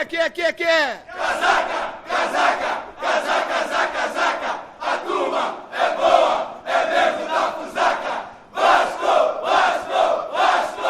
que é? Casaca, casaca, casaca, casaca, casaca. A turma é boa, é mesmo da fusaca. Vasco, Vasco, Vasco!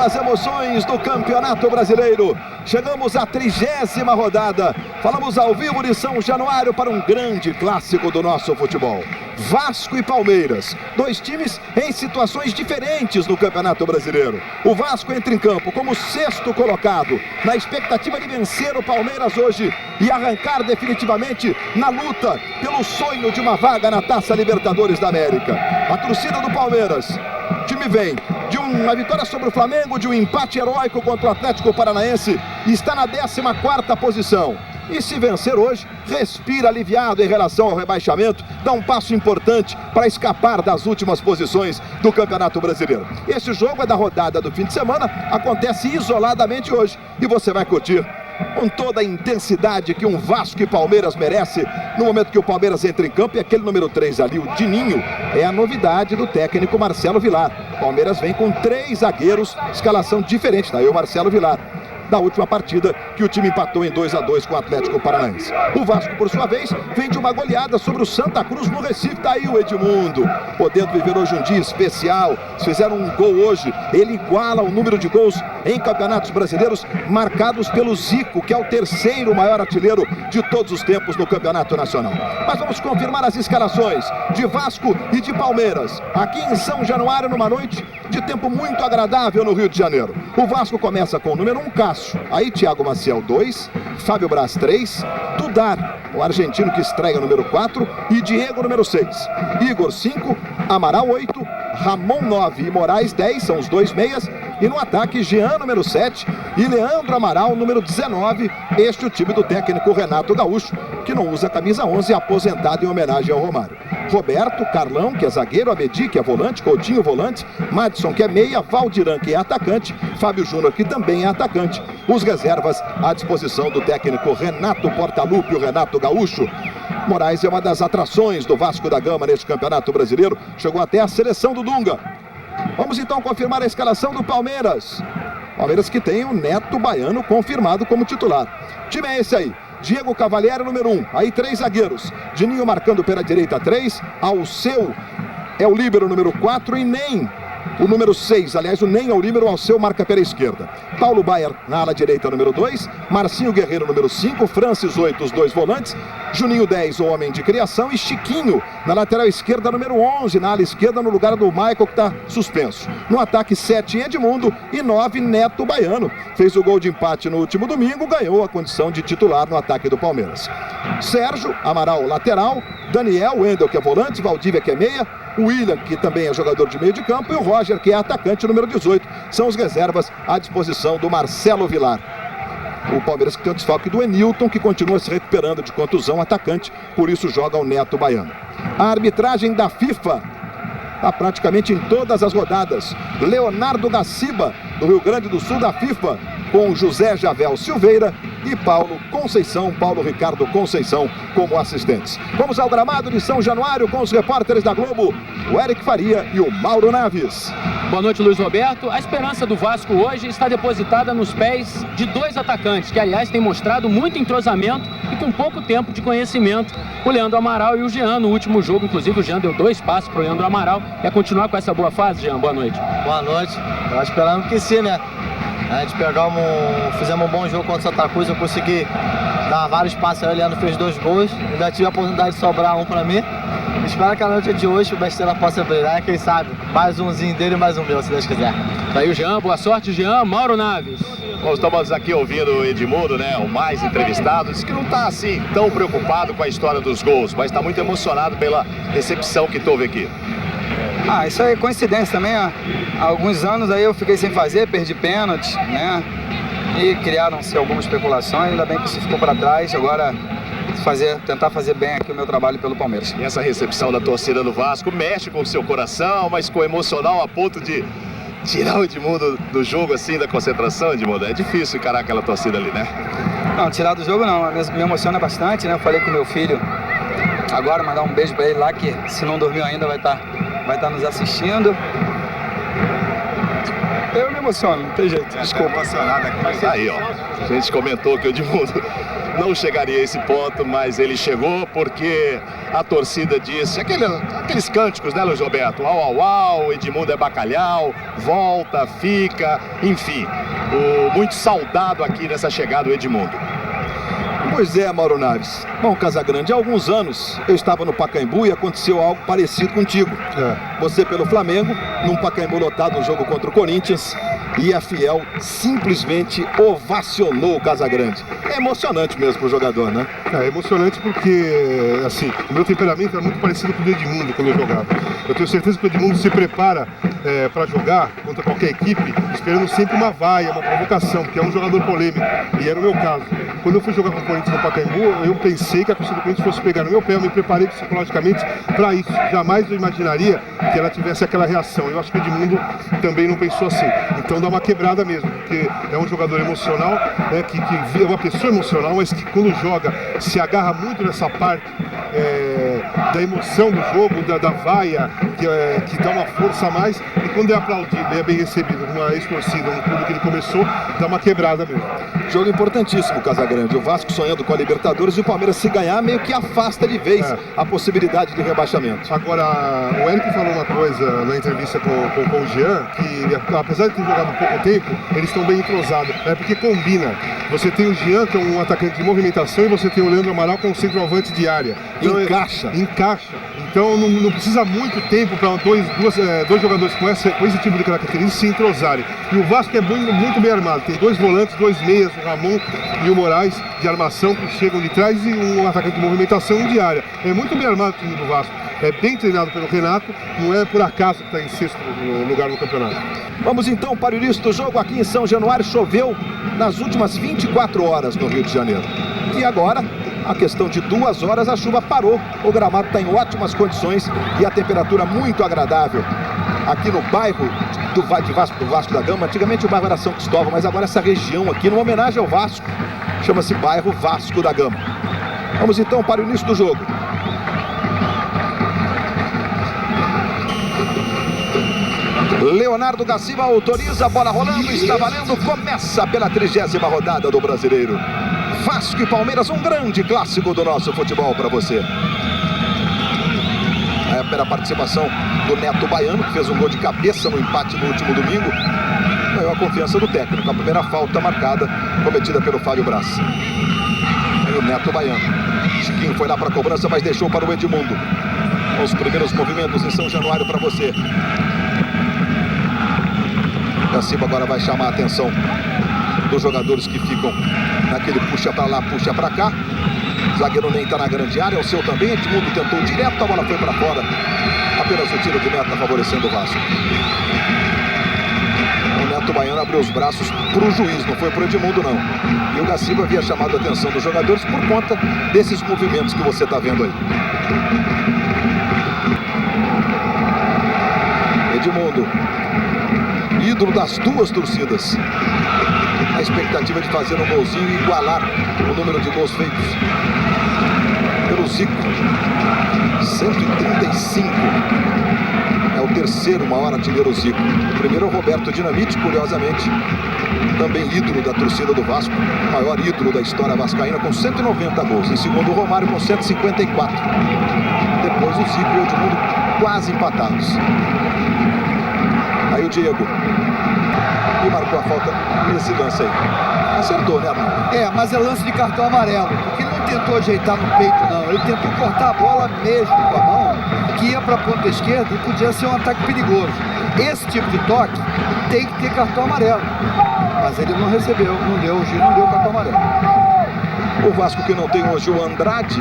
As emoções do Campeonato Brasileiro. Chegamos à 30ª rodada. Falamos ao vivo de São Januário para um grande clássico do nosso futebol. Vasco e Palmeiras, dois times em situações diferentes no Campeonato Brasileiro. O Vasco entra em campo como sexto colocado, na expectativa de vencer o Palmeiras hoje e arrancar definitivamente na luta pelo sonho de uma vaga na Taça Libertadores da América. A torcida do Palmeiras, o time vem de uma vitória sobre o Flamengo, de um empate heróico contra o Atlético Paranaense e está na 14ª posição. E se vencer hoje, respira aliviado em relação ao rebaixamento, dá um passo importante para escapar das últimas posições do Campeonato Brasileiro. Esse jogo é da rodada do fim de semana, acontece isoladamente hoje e você vai curtir com toda a intensidade que um Vasco e Palmeiras merece no momento que o Palmeiras entra em campo. E aquele número 3 ali, o Dininho, é a novidade do técnico Marcelo Vilar. Palmeiras vem com 3 zagueiros, escalação diferente, daí o Marcelo Vilar, da última partida que o time empatou em 2-2 com o Atlético Paranaense. O Vasco, por sua vez, vem de uma goleada sobre o Santa Cruz no Recife. Tá aí o Edmundo, podendo viver hoje um dia especial. Se fizeram um gol hoje, ele iguala o número de gols em campeonatos brasileiros marcados pelo Zico, que é o 3º maior artilheiro de todos os tempos no Campeonato Nacional. Mas vamos confirmar as escalações de Vasco e de Palmeiras, aqui em São Januário, numa noite de tempo muito agradável no Rio de Janeiro. O Vasco começa com o número 1, Cássio. Aí Thiago Maciel 2, Fábio Braz 3, Dudar, o argentino que estreia número 4, e Diego número 6. Igor 5, Amaral 8, Ramon 9 e Moraes 10, são os 2 meias. E no ataque, Jean número 7 e Leandro Amaral número 19. Este é o time do técnico Renato Gaúcho, que não usa a camisa 11, aposentado em homenagem ao Romário. Roberto, Carlão, que é zagueiro, Abedi, que é volante, Coutinho, volante, Madison, que é meia, Valdiran, que é atacante, Fábio Júnior, que também é atacante. Os reservas à disposição do técnico Renato Portaluppi, o Renato Gaúcho. Moraes é uma das atrações do Vasco da Gama neste Campeonato Brasileiro, chegou até a seleção do Dunga. Vamos então confirmar a escalação do Palmeiras. Palmeiras que tem o Neto Baiano confirmado como titular. O time é esse aí. Diego Cavalieri, número 1. Aí 3 zagueiros. Dininho marcando pela direita 3. Alceu é o líbero número 4 e Nem o número 6, aliás, o Nem é o líbero, Alceu marca pela esquerda. Paulo Baier na ala direita, número 2. Marcinho Guerreiro, número 5. Francis 8, os 2 volantes. Juninho 10, o homem de criação. E Chiquinho na lateral esquerda, número 11, na ala esquerda, no lugar do Michael, que está suspenso. No ataque, 7, Edmundo. E 9, Neto Baiano. Fez o gol de empate no último domingo, ganhou a condição de titular no ataque do Palmeiras. Sérgio, Amaral, lateral. Daniel, Wendel, que é volante. Valdívia, que é meia. O William, que também é jogador de meio de campo, e o Roger, que é atacante, número 18. São os reservas à disposição do Marcelo Vilar. O Palmeiras que tem o desfalque do Enilton, que continua se recuperando de contusão, atacante, por isso joga o Neto Baiano. A arbitragem da FIFA está praticamente em todas as rodadas. Leonardo Gaciba, do Rio Grande do Sul, da FIFA, com José Javel Silveira e Paulo Ricardo Conceição como assistentes. Vamos ao gramado de São Januário com os repórteres da Globo, o Eric Faria e o Mauro Naves. Boa noite, Luiz Roberto. A esperança do Vasco hoje está depositada nos pés de 2 atacantes, que aliás têm mostrado muito entrosamento e com pouco tempo de conhecimento, o Leandro Amaral e o Jean. No último jogo, inclusive, o Jean deu 2 passes para o Leandro Amaral. Quer continuar com essa boa fase, Jean? Boa noite. Boa noite. Eu esperando que sim, né? A gente fizemos um bom jogo contra o Santa Cruz, eu consegui dar vários passes aí, o Leandro fez 2 gols, ainda tive a oportunidade de sobrar um para mim. espero que a noite de hoje o Besteira possa brilhar, quem sabe, mais umzinho dele e mais um meu, se Deus quiser. Tá aí o Jean, boa sorte, Jean. Mauro Naves. Bom, estamos aqui ouvindo o Edmundo, né, o mais entrevistado, disse que não está assim tão preocupado com a história dos gols, mas está muito emocionado pela recepção que houve aqui. Isso aí é coincidência também. Há alguns anos aí eu fiquei sem fazer, perdi pênalti, né? E criaram-se algumas especulações, ainda bem que isso ficou para trás. Agora tentar fazer bem aqui o meu trabalho pelo Palmeiras. E essa recepção da torcida do Vasco mexe com o seu coração, mas ficou emocional a ponto de tirar o Edmundo do jogo assim, da concentração, Edmundo. É difícil encarar aquela torcida ali, né? Não, tirar do jogo não, me emociona bastante, né? Eu falei com meu filho agora, mandar um beijo para ele lá, que se não dormiu ainda vai estar nos assistindo. Eu me emociono, não tem jeito, desculpa. Emocionado aqui. Aí, ó, a gente comentou que o Edmundo não chegaria a esse ponto, mas ele chegou porque a torcida disse, aqueles cânticos, né, Luiz Roberto? Au, au, au, Edmundo é bacalhau, volta, fica, enfim. Muito saudado aqui nessa chegada do Edmundo. Pois é, Mauro Naves. Bom, Casagrande, há alguns anos eu estava no Pacaembu e aconteceu algo parecido contigo. Você pelo Flamengo, num Pacaembu lotado no jogo contra o Corinthians, e a Fiel simplesmente ovacionou o Casagrande. É emocionante mesmo pro jogador, né? É emocionante porque, assim, o meu temperamento é muito parecido com o do Edmundo quando eu jogava. Eu tenho certeza que o Edmundo se prepara para jogar contra qualquer equipe, esperando sempre uma vaia, uma provocação, porque é um jogador polêmico, e era o meu caso. Quando eu fui jogar com o Corinthians no Pacaembu, eu pensei que a torcida do Corinthians fosse pegar no meu pé, eu me preparei psicologicamente para isso. Jamais eu imaginaria que ela tivesse aquela reação. Eu acho que o Edmundo também não pensou assim. Então dá uma quebrada mesmo, porque é um jogador emocional, né, que é uma pessoa emocional, mas que quando joga se agarra muito nessa parte da emoção do jogo, da vaia, que dá uma força a mais, e quando é aplaudido e é bem recebido numa ex-torcida, no clube que ele começou, dá uma quebrada mesmo. Jogo importantíssimo, Casagrande. O Vasco sonhando com a Libertadores e o Palmeiras, se ganhar, meio que afasta de vez a possibilidade de rebaixamento. Agora, o Érico falou uma coisa na entrevista com o Jean, que apesar de ter jogado pouco tempo, eles estão bem entrosados. É porque combina. Você tem o Jean, que é um atacante de movimentação, e você tem o Leandro Amaral, que é um centroavante de área. Então, encaixa. Então não precisa muito tempo para dois jogadores com esse tipo de característica se entrosarem. E o Vasco é muito bem armado. Tem dois volantes, dois meias, o Ramon e o Moraes, de armação, que chegam de trás, e um atacante de movimentação e de área. É muito bem armado o time do Vasco. É bem treinado pelo Renato, não é por acaso que está em sexto lugar no campeonato. Vamos então para o início do jogo aqui em São Januário. Choveu nas últimas 24 horas no Rio de Janeiro. E agora, a questão de 2 horas, a chuva parou. O gramado está em ótimas condições e a temperatura muito agradável. Aqui no bairro do Vasco da Gama, antigamente o bairro era São Cristóvão, mas agora essa região aqui, numa homenagem ao Vasco, chama-se bairro Vasco da Gama. Vamos então para o início do jogo. Leonardo da Silva autoriza, a bola rolando, está valendo, começa pela 30ª rodada do Brasileiro. Vasco e Palmeiras, um grande clássico do nosso futebol para você. É pela participação do Neto Baiano, que fez um gol de cabeça no empate no último domingo. Ganhou a confiança do técnico, a primeira falta marcada, cometida pelo Fábio Braz. Aí o Neto Baiano. Chiquinho foi lá para a cobrança, mas deixou para o Edmundo. Os primeiros movimentos em São Januário para você. Gaciba agora vai chamar a atenção dos jogadores que ficam naquele puxa para lá, puxa para cá. Zagueiro nem está na grande área, o seu também. Edmundo tentou direto, a bola foi para fora. Apenas o tiro de meta favorecendo o Vasco. O Neto Baiano abriu os braços para o juiz, não foi para o Edmundo não. E o Gaciba havia chamado a atenção dos jogadores por conta desses movimentos que você está vendo aí. Edmundo, ídolo das duas torcidas. A expectativa de fazer um golzinho e igualar o número de gols feitos pelo Zico. 135. É o terceiro maior artilheiro Zico. O primeiro é o Roberto Dinamite, curiosamente, também ídolo da torcida do Vasco, o maior ídolo da história vascaína, com 190 gols. Em segundo, o Romário com 154. Depois o Zico e o Edmundo quase empatados. Aí o Diego. E marcou a falta nesse lance aí. Acertou, né, Arnaldo? Mas é lance de cartão amarelo. Porque ele não tentou ajeitar no peito, não. Ele tentou cortar a bola mesmo com a mão. que ia para a ponta esquerda e podia ser um ataque perigoso. Esse tipo de toque tem que ter cartão amarelo. Mas ele não recebeu, não deu, o Gil não deu cartão amarelo. O Vasco que não tem hoje o Andrade,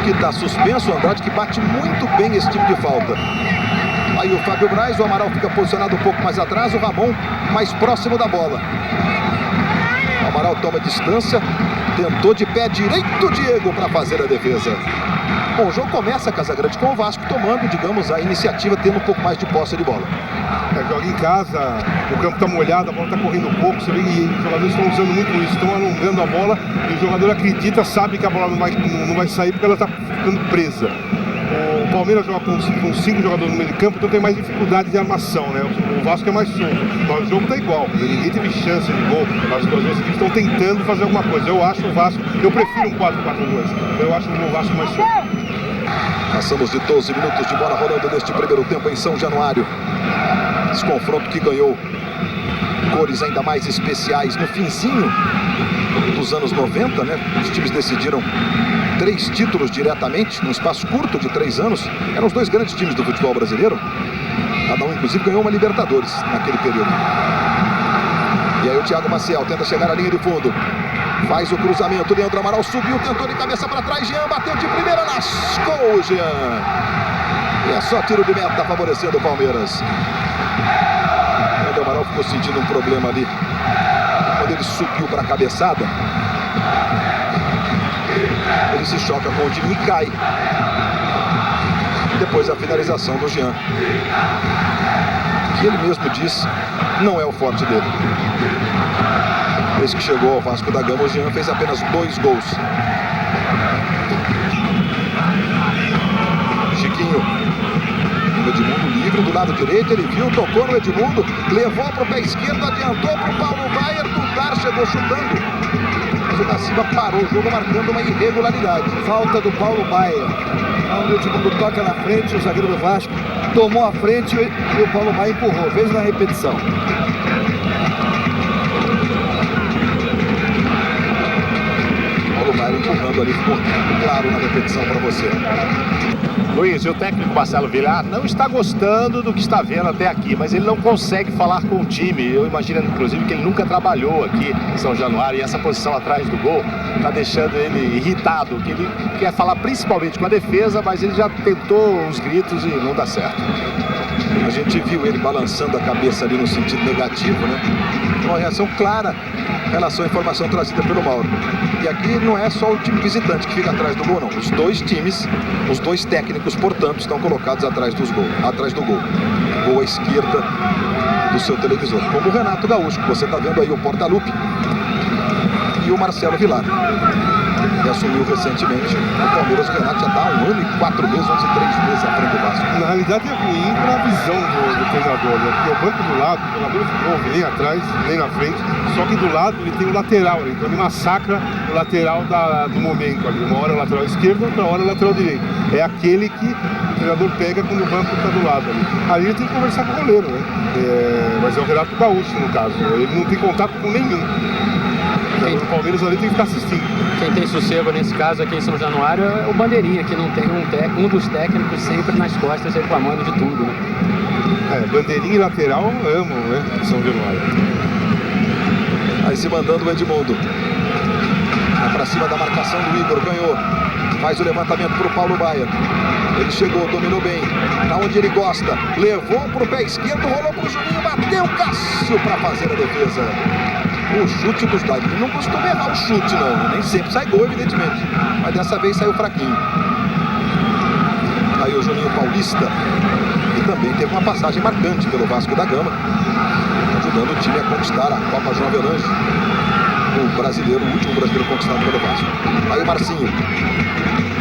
que está suspenso, o Andrade que bate muito bem esse tipo de falta. Aí o Fábio Braz, o Amaral fica posicionado um pouco mais atrás, o Ramon mais próximo da bola. O Amaral toma distância, tentou de pé direito o Diego para fazer a defesa. Bom, o jogo começa, Casagrande, com o Vasco tomando, digamos, a iniciativa, tendo um pouco mais de posse de bola. Joga em casa, o campo está molhado, a bola está correndo pouco, você vê que os jogadores estão usando muito isso, estão alongando a bola e o jogador acredita, sabe que a bola não vai sair porque ela está ficando presa. O Palmeiras joga com 5 jogadores no meio de campo, então tem mais dificuldade de armação, né? O Vasco é mais solto, mas o jogo está igual, ninguém teve chance de gol, as duas equipes estão tentando fazer alguma coisa. Eu acho o Vasco, eu prefiro um 4-4-2, eu acho o Vasco mais solto. Passamos de 12 minutos de bola rolando neste primeiro tempo em São Januário. Esse confronto que ganhou cores ainda mais especiais no finzinho dos anos 90, né? Os times decidiram 3 títulos diretamente, num espaço curto de 3 anos. Eram os 2 grandes times do futebol brasileiro. Cada um, inclusive, ganhou uma Libertadores naquele período. E aí o Thiago Maciel tenta chegar à linha de fundo. Faz o cruzamento, Leandro Amaral subiu, tentou de cabeça para trás, Jean bateu de primeira, lascou o Jean. E é só tiro de meta favorecendo o Palmeiras. Leandro Amaral ficou sentindo um problema ali quando ele subiu para a cabeçada. Ele se choca com o time e cai. Depois a finalização do Jean, que ele mesmo diz não é o forte dele. Desde que chegou ao Vasco da Gama, o Jean fez apenas 2 gols. Chiquinho, o Edmundo livre do lado direito, ele viu, tocou no Edmundo, levou para o pé esquerdo, adiantou para o Paulo Baier, Dudar chegou chutando. Mas o da Silva parou o jogo marcando uma irregularidade. Falta do Paulo Baier. O Edmundo toca na frente, o zagueiro do Vasco tomou a frente e o Paulo Baier empurrou, fez na repetição. Empurrando ali, ficou claro na repetição para você. Luiz, e o técnico Marcelo Villar não está gostando do que está vendo até aqui, mas ele não consegue falar com o time. Eu imagino, inclusive, que ele nunca trabalhou aqui em São Januário e essa posição atrás do gol está deixando ele irritado, que ele quer falar principalmente com a defesa, mas ele já tentou os gritos e não dá certo. A gente viu ele balançando a cabeça ali no sentido negativo, né? Uma reação clara em relação à informação trazida pelo Mauro. E aqui não é só o time visitante que fica atrás do gol, não. Os 2 times, os 2 técnicos, portanto, estão colocados atrás do gol. Gol à esquerda do seu televisor. Como o Renato Gaúcho, que você está vendo aí, o Portalupe, e o Marcelo Villar, que assumiu recentemente o Palmeiras. O Renato já está há 1 ano e 4 meses, 11 e 3 meses à frente do Vasco. Na realidade é ruim para a visão do treinador, né? Porque o banco do lado, o jogador ficou nem atrás, nem na frente, só que do lado ele tem o lateral, então ele massacra o lateral do momento ali. Uma hora é o lateral esquerdo, outra hora é o lateral direito. É aquele que o treinador pega quando o banco está do lado ali. Aí ele tem que conversar com o goleiro, né? Mas é o Renato Gaúcho, no caso. Ele não tem contato com nenhum. O Palmeiras ali tem que ficar assistindo. Quem tem sossego nesse caso aqui em São Januário é o Bandeirinha, que não tem um dos técnicos sempre nas costas reclamando de tudo, né? Bandeirinha e lateral amam, né? São Januário. Aí se mandando o Edmundo. Vai pra cima da marcação do Igor, ganhou. Faz o levantamento pro Paulo Baier. Ele chegou, dominou bem. Na onde ele gosta. Levou pro pé esquerdo, rolou pro Juninho, bateu Cássio pra fazer a defesa. O chute dos dois. Ele não costuma errar o chute, não. Nem sempre sai gol, evidentemente. Mas dessa vez saiu fraquinho. Aí o Juninho Paulista, que também teve uma passagem marcante pelo Vasco da Gama, ajudando o time a conquistar a Copa João Avelange. O brasileiro, o último brasileiro conquistado pelo Vasco. Aí o Marcinho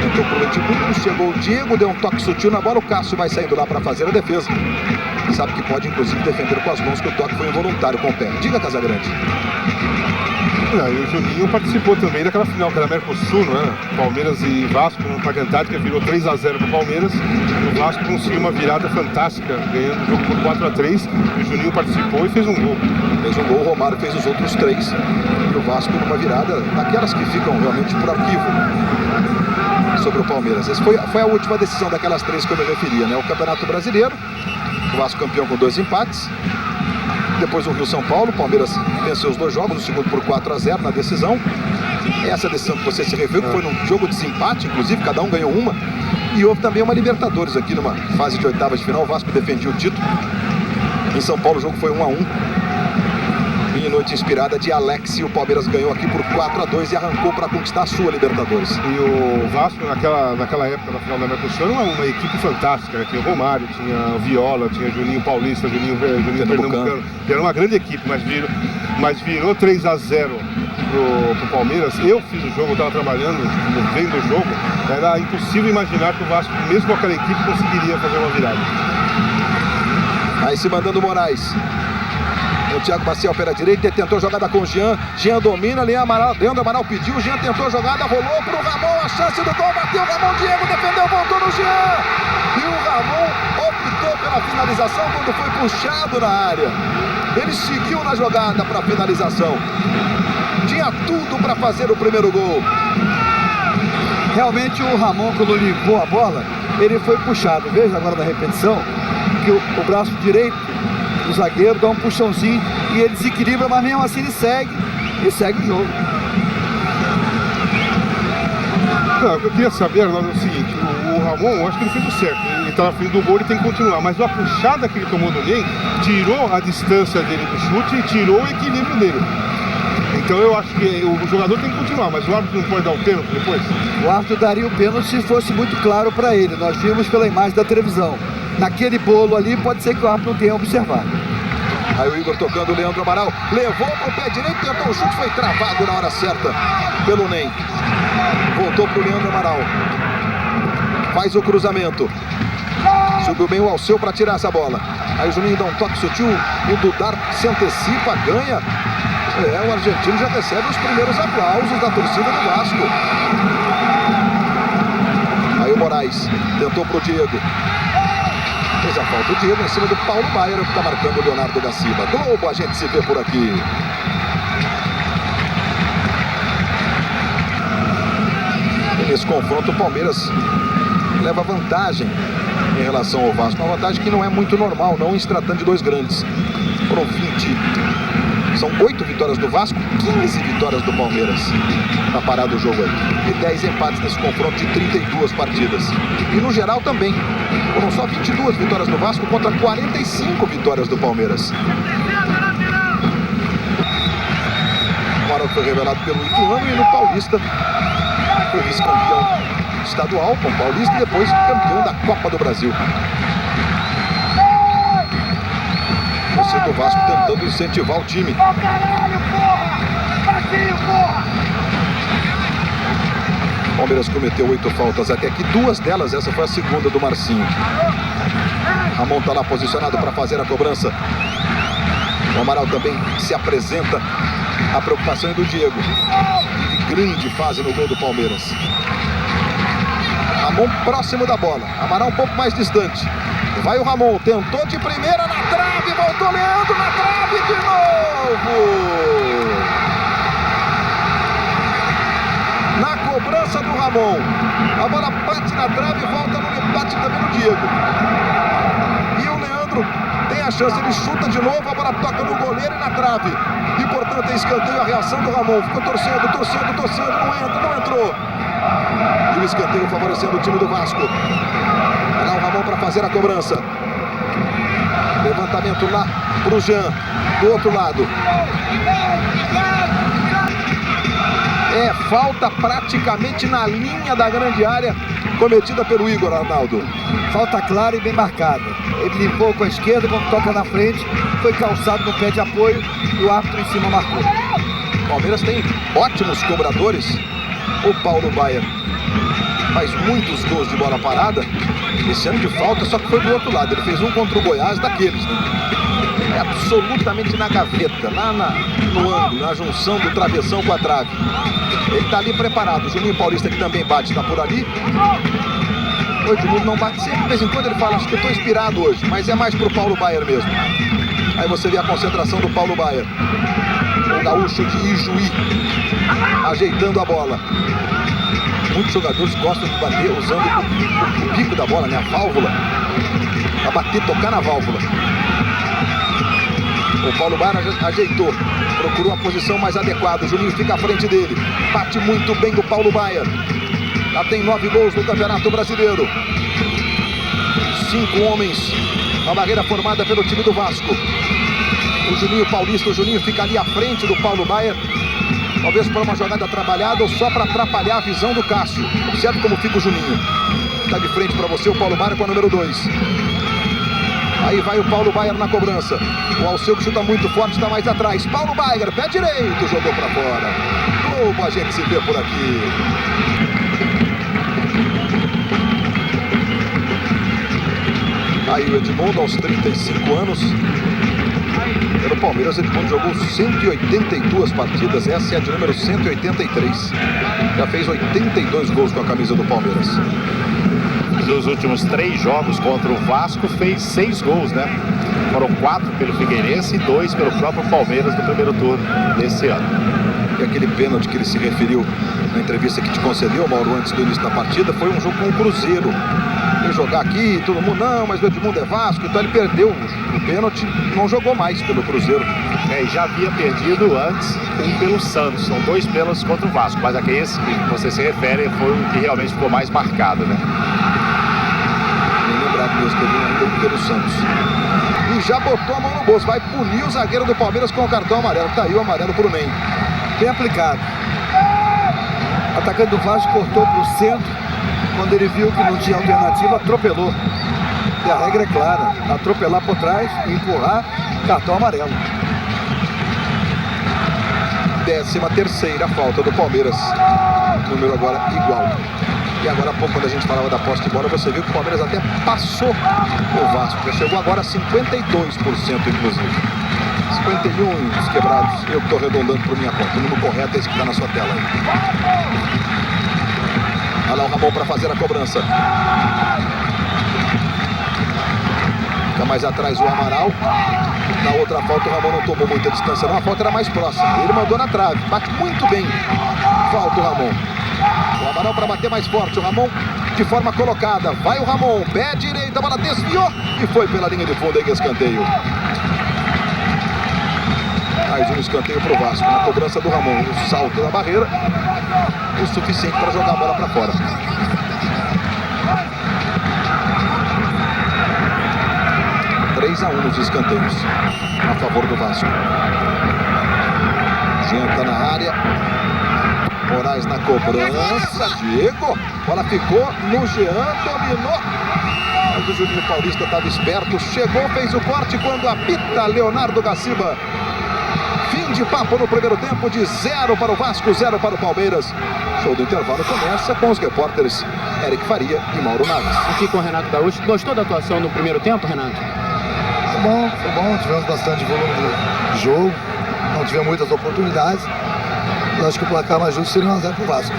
entrou pro Edmundo, chegou o Diego, deu um toque sutil na bola, o Cássio vai saindo lá para fazer a defesa. Sabe que pode, inclusive, defender com as mãos, que o toque foi involuntário com o pé. Diga, Casagrande. E o Juninho participou também daquela final, que era Mercosul, não é? Palmeiras e Vasco, no Parque Antártica, virou 3-0 para o Palmeiras. O Vasco conseguiu uma virada fantástica, ganhando o jogo por 4-3. O Juninho participou e fez um gol. Fez um gol, o Romário fez os outros 3. E o Vasco numa virada daquelas que ficam realmente por arquivo. sobre o Palmeiras. Essa foi a última decisão daquelas 3 que eu me referia, né? O Campeonato Brasileiro, o Vasco campeão com 2 empates. Depois o Rio-São Paulo, o Palmeiras venceu os 2 jogos, o segundo por 4-0 na decisão. Essa decisão que você se referiu, que foi num jogo de desempate, inclusive, cada um ganhou uma. E houve também uma Libertadores aqui numa fase de oitavas de final. O Vasco defendia o título. Em São Paulo o jogo foi 1-1. E em noite inspirada de Alex, o Palmeiras ganhou aqui por 4-2 e arrancou para conquistar a sua Libertadores. E o Vasco, naquela época, na final da Mercosul, era uma equipe fantástica, né? Tinha o Romário, tinha o Viola, tinha Juninho Paulista, Juninho Pernambucano. Era uma grande equipe, mas virou 3-0 pro Palmeiras. Eu fiz o jogo, eu estava trabalhando, vendo o jogo. Era impossível imaginar que o Vasco, mesmo com aquela equipe, conseguiria fazer uma virada. Aí se mandando o Moraes. O Thiago Maciel pela direita, ele tentou jogada com o Jean. Jean domina, Leandro Amaral pediu, o Jean tentou jogada, rolou pro Ramon, a chance do gol, bateu o Ramon, Diego defendeu, voltou no Jean. E o Ramon optou pela finalização quando foi puxado na área. Ele seguiu na jogada para finalização. Tinha tudo para fazer o primeiro gol. Realmente o Ramon, quando limpou a bola, ele foi puxado. Veja agora na repetição que o braço direito do zagueiro dá um puxãozinho e ele desequilibra, mas mesmo assim ele segue o jogo. Não, eu queria saber, Arnaldo, é o seguinte, o Ramon, eu acho que ele fez o certo, ele está na frente do gol, ele tem que continuar, mas a puxada que ele tomou do Ney tirou a distância dele do chute e tirou o equilíbrio dele. Então eu acho que o jogador tem que continuar, mas o árbitro não pode dar o pênalti depois? O árbitro daria o pênalti se fosse muito claro para ele, nós vimos pela imagem da televisão. Naquele bolo ali, pode ser que o árbitro não tenha observado. Aí o Igor tocando o Leandro Amaral, levou pro pé direito, tentou o chute, foi travado na hora certa pelo Ney. Voltou pro Leandro Amaral. Faz o cruzamento. Subiu bem o Alceu para tirar essa bola. Aí o Juninho dá um toque sutil, o Dudar se antecipa, ganha. O argentino já recebe os primeiros aplausos da torcida do Vasco. Aí o Moraes tentou pro Diego. Fez a falta o Diego em cima do Paulo Baier, que está marcando o Leonardo da Silva. Globo, a gente se vê por aqui. E nesse confronto o Palmeiras leva vantagem em relação ao Vasco. Uma vantagem que não é muito normal, não em se tratando de 2 grandes. Foram 20. São 8 vitórias do Vasco, 15 vitórias do Palmeiras na parada do jogo aí. E 10 empates nesse confronto de 32 partidas. E no geral também. Foram só 22 vitórias do Vasco contra 45 vitórias do Palmeiras. O Amaral foi revelado pelo Ituano e no Paulista foi vice-campeão estadual com o Paulista e depois campeão da Copa do Brasil. Você do Vasco tentando incentivar o time. O Palmeiras cometeu 8 faltas até aqui, 2 delas, essa foi a segunda do Marcinho. Ramon está lá posicionado para fazer a cobrança. O Amaral também se apresenta. A preocupação é do Diego. Grande fase no gol do Palmeiras. Ramon próximo da bola. Amaral um pouco mais distante. Vai o Ramon, tentou de primeira na trave, voltou Leandro na trave de novo. Na cobrança do Ramon, a bola bate na trave e volta no bate também no Diego. E o Leandro tem a chance, ele chuta de novo, a bola toca no goleiro e na trave. E portanto é escanteio, a reação do Ramon. Ficou torcendo, não entrou. E o escanteio favorecendo o time do Vasco. Lá o Ramon para fazer a cobrança. Levantamento lá pro Jean, do outro lado. É falta praticamente na linha da grande área cometida pelo Igor, Arnaldo. Falta clara e bem marcada. Ele limpou com a esquerda, quando toca na frente, foi calçado no pé de apoio e o árbitro em cima marcou. O Palmeiras tem ótimos cobradores. O Paulo Baier faz muitos gols de bola parada. Esse ano de falta, só que foi do outro lado. Ele fez um contra o Goiás daqueles, né? É absolutamente na gaveta, lá no ângulo, na junção do travessão com a trave. Ele está ali preparado. O Juninho Paulista, que também bate, está por ali. O Edmundo não bate sempre, de vez em quando ele fala, acho que eu estou inspirado hoje, mas é mais pro Paulo Baier mesmo. Aí você vê a concentração do Paulo Baier. O gaúcho de Ijuí, ajeitando a bola. muitos jogadores gostam de bater usando o bico da bola, né? A válvula. Pra bater, tocar na válvula. O Paulo Baier ajeitou, procurou a posição mais adequada. O Juninho fica à frente dele. Bate muito bem o Paulo Baier. Já tem 9 gols no Campeonato Brasileiro. 5 homens na barreira formada pelo time do Vasco. O Juninho Paulista, o Juninho fica ali à frente do Paulo Baier. Talvez para uma jogada trabalhada ou só para atrapalhar a visão do Cássio. Observe como fica o Juninho. Está de frente para você o Paulo Baier com a número 2. Aí vai o Paulo Baier na cobrança. O Alceu que chuta muito forte, está mais atrás. Paulo Baier, pé direito, jogou para fora. Como a gente se vê por aqui. Aí o Edmundo, aos 35 anos. Pelo Palmeiras, Edmundo jogou 182 partidas. Essa é a de número 183. Já fez 82 gols com a camisa do Palmeiras. Nos últimos 3 jogos contra o Vasco, fez 6 gols, né? Foram 4 pelo Figueirense e 2 pelo próprio Palmeiras no primeiro turno desse ano. E aquele pênalti que ele se referiu na entrevista que te concedeu, Mauro, antes do início da partida, foi um jogo com o Cruzeiro. Ele jogar aqui, todo mundo, não, mas o Edmundo é Vasco, então ele perdeu o pênalti, não jogou mais pelo Cruzeiro. E já havia perdido antes um pelo Santos. São 2 pênaltis contra o Vasco, mas aqui esse que você se refere foi o que realmente ficou mais marcado, né? Mesmo que ele ainda pelo Santos. E já botou a mão no bolso. Vai punir o zagueiro do Palmeiras com o cartão amarelo. Caiu o amarelo pro Ney. Bem aplicado. O atacante do Vasco cortou pro centro. Quando ele viu que não tinha alternativa, atropelou. E a regra é clara: atropelar por trás, empurrar, cartão amarelo. 13ª falta do Palmeiras. Número agora igual. E agora há pouco, quando a gente falava da posse de bola, você viu que o Palmeiras até passou o Vasco. Já chegou agora a 52%, inclusive. 51 os quebrados. Eu que estou arredondando por minha conta. O número correto é esse que está na sua tela aí. Olha lá o Ramon para fazer a cobrança. Fica mais atrás o Amaral. Na outra falta o Ramon não tomou muita distância, não. A falta era mais próxima. Ele mandou na trave. Bate muito bem. Falta o Ramon. O Amaral para bater mais forte. O Ramon de forma colocada. Vai o Ramon. Pé direito. A bola desviou. E foi pela linha de fundo aí que escanteio. Mais um escanteio para o Vasco. Na cobrança do Ramon. O salto da barreira. O suficiente para jogar a bola para fora. (3-1) nos escanteios. A favor do Vasco. Jean está na área. Moraes na cobrança, Diego, bola ficou no Jean, dominou, mas o Juninho Paulista estava esperto, chegou, fez o corte quando apita Leonardo Gaciba. Fim de papo no primeiro tempo, de 0 para o Vasco, 0 para o Palmeiras. Show do intervalo começa com os repórteres Eric Faria e Mauro Naves. Aqui com o Renato Gaúcho. Gostou da atuação no primeiro tempo, Renato? Foi bom, tivemos bastante volume de jogo, não tivemos muitas oportunidades. Eu acho que o placar mais justo seria 1-0 pro Vasco.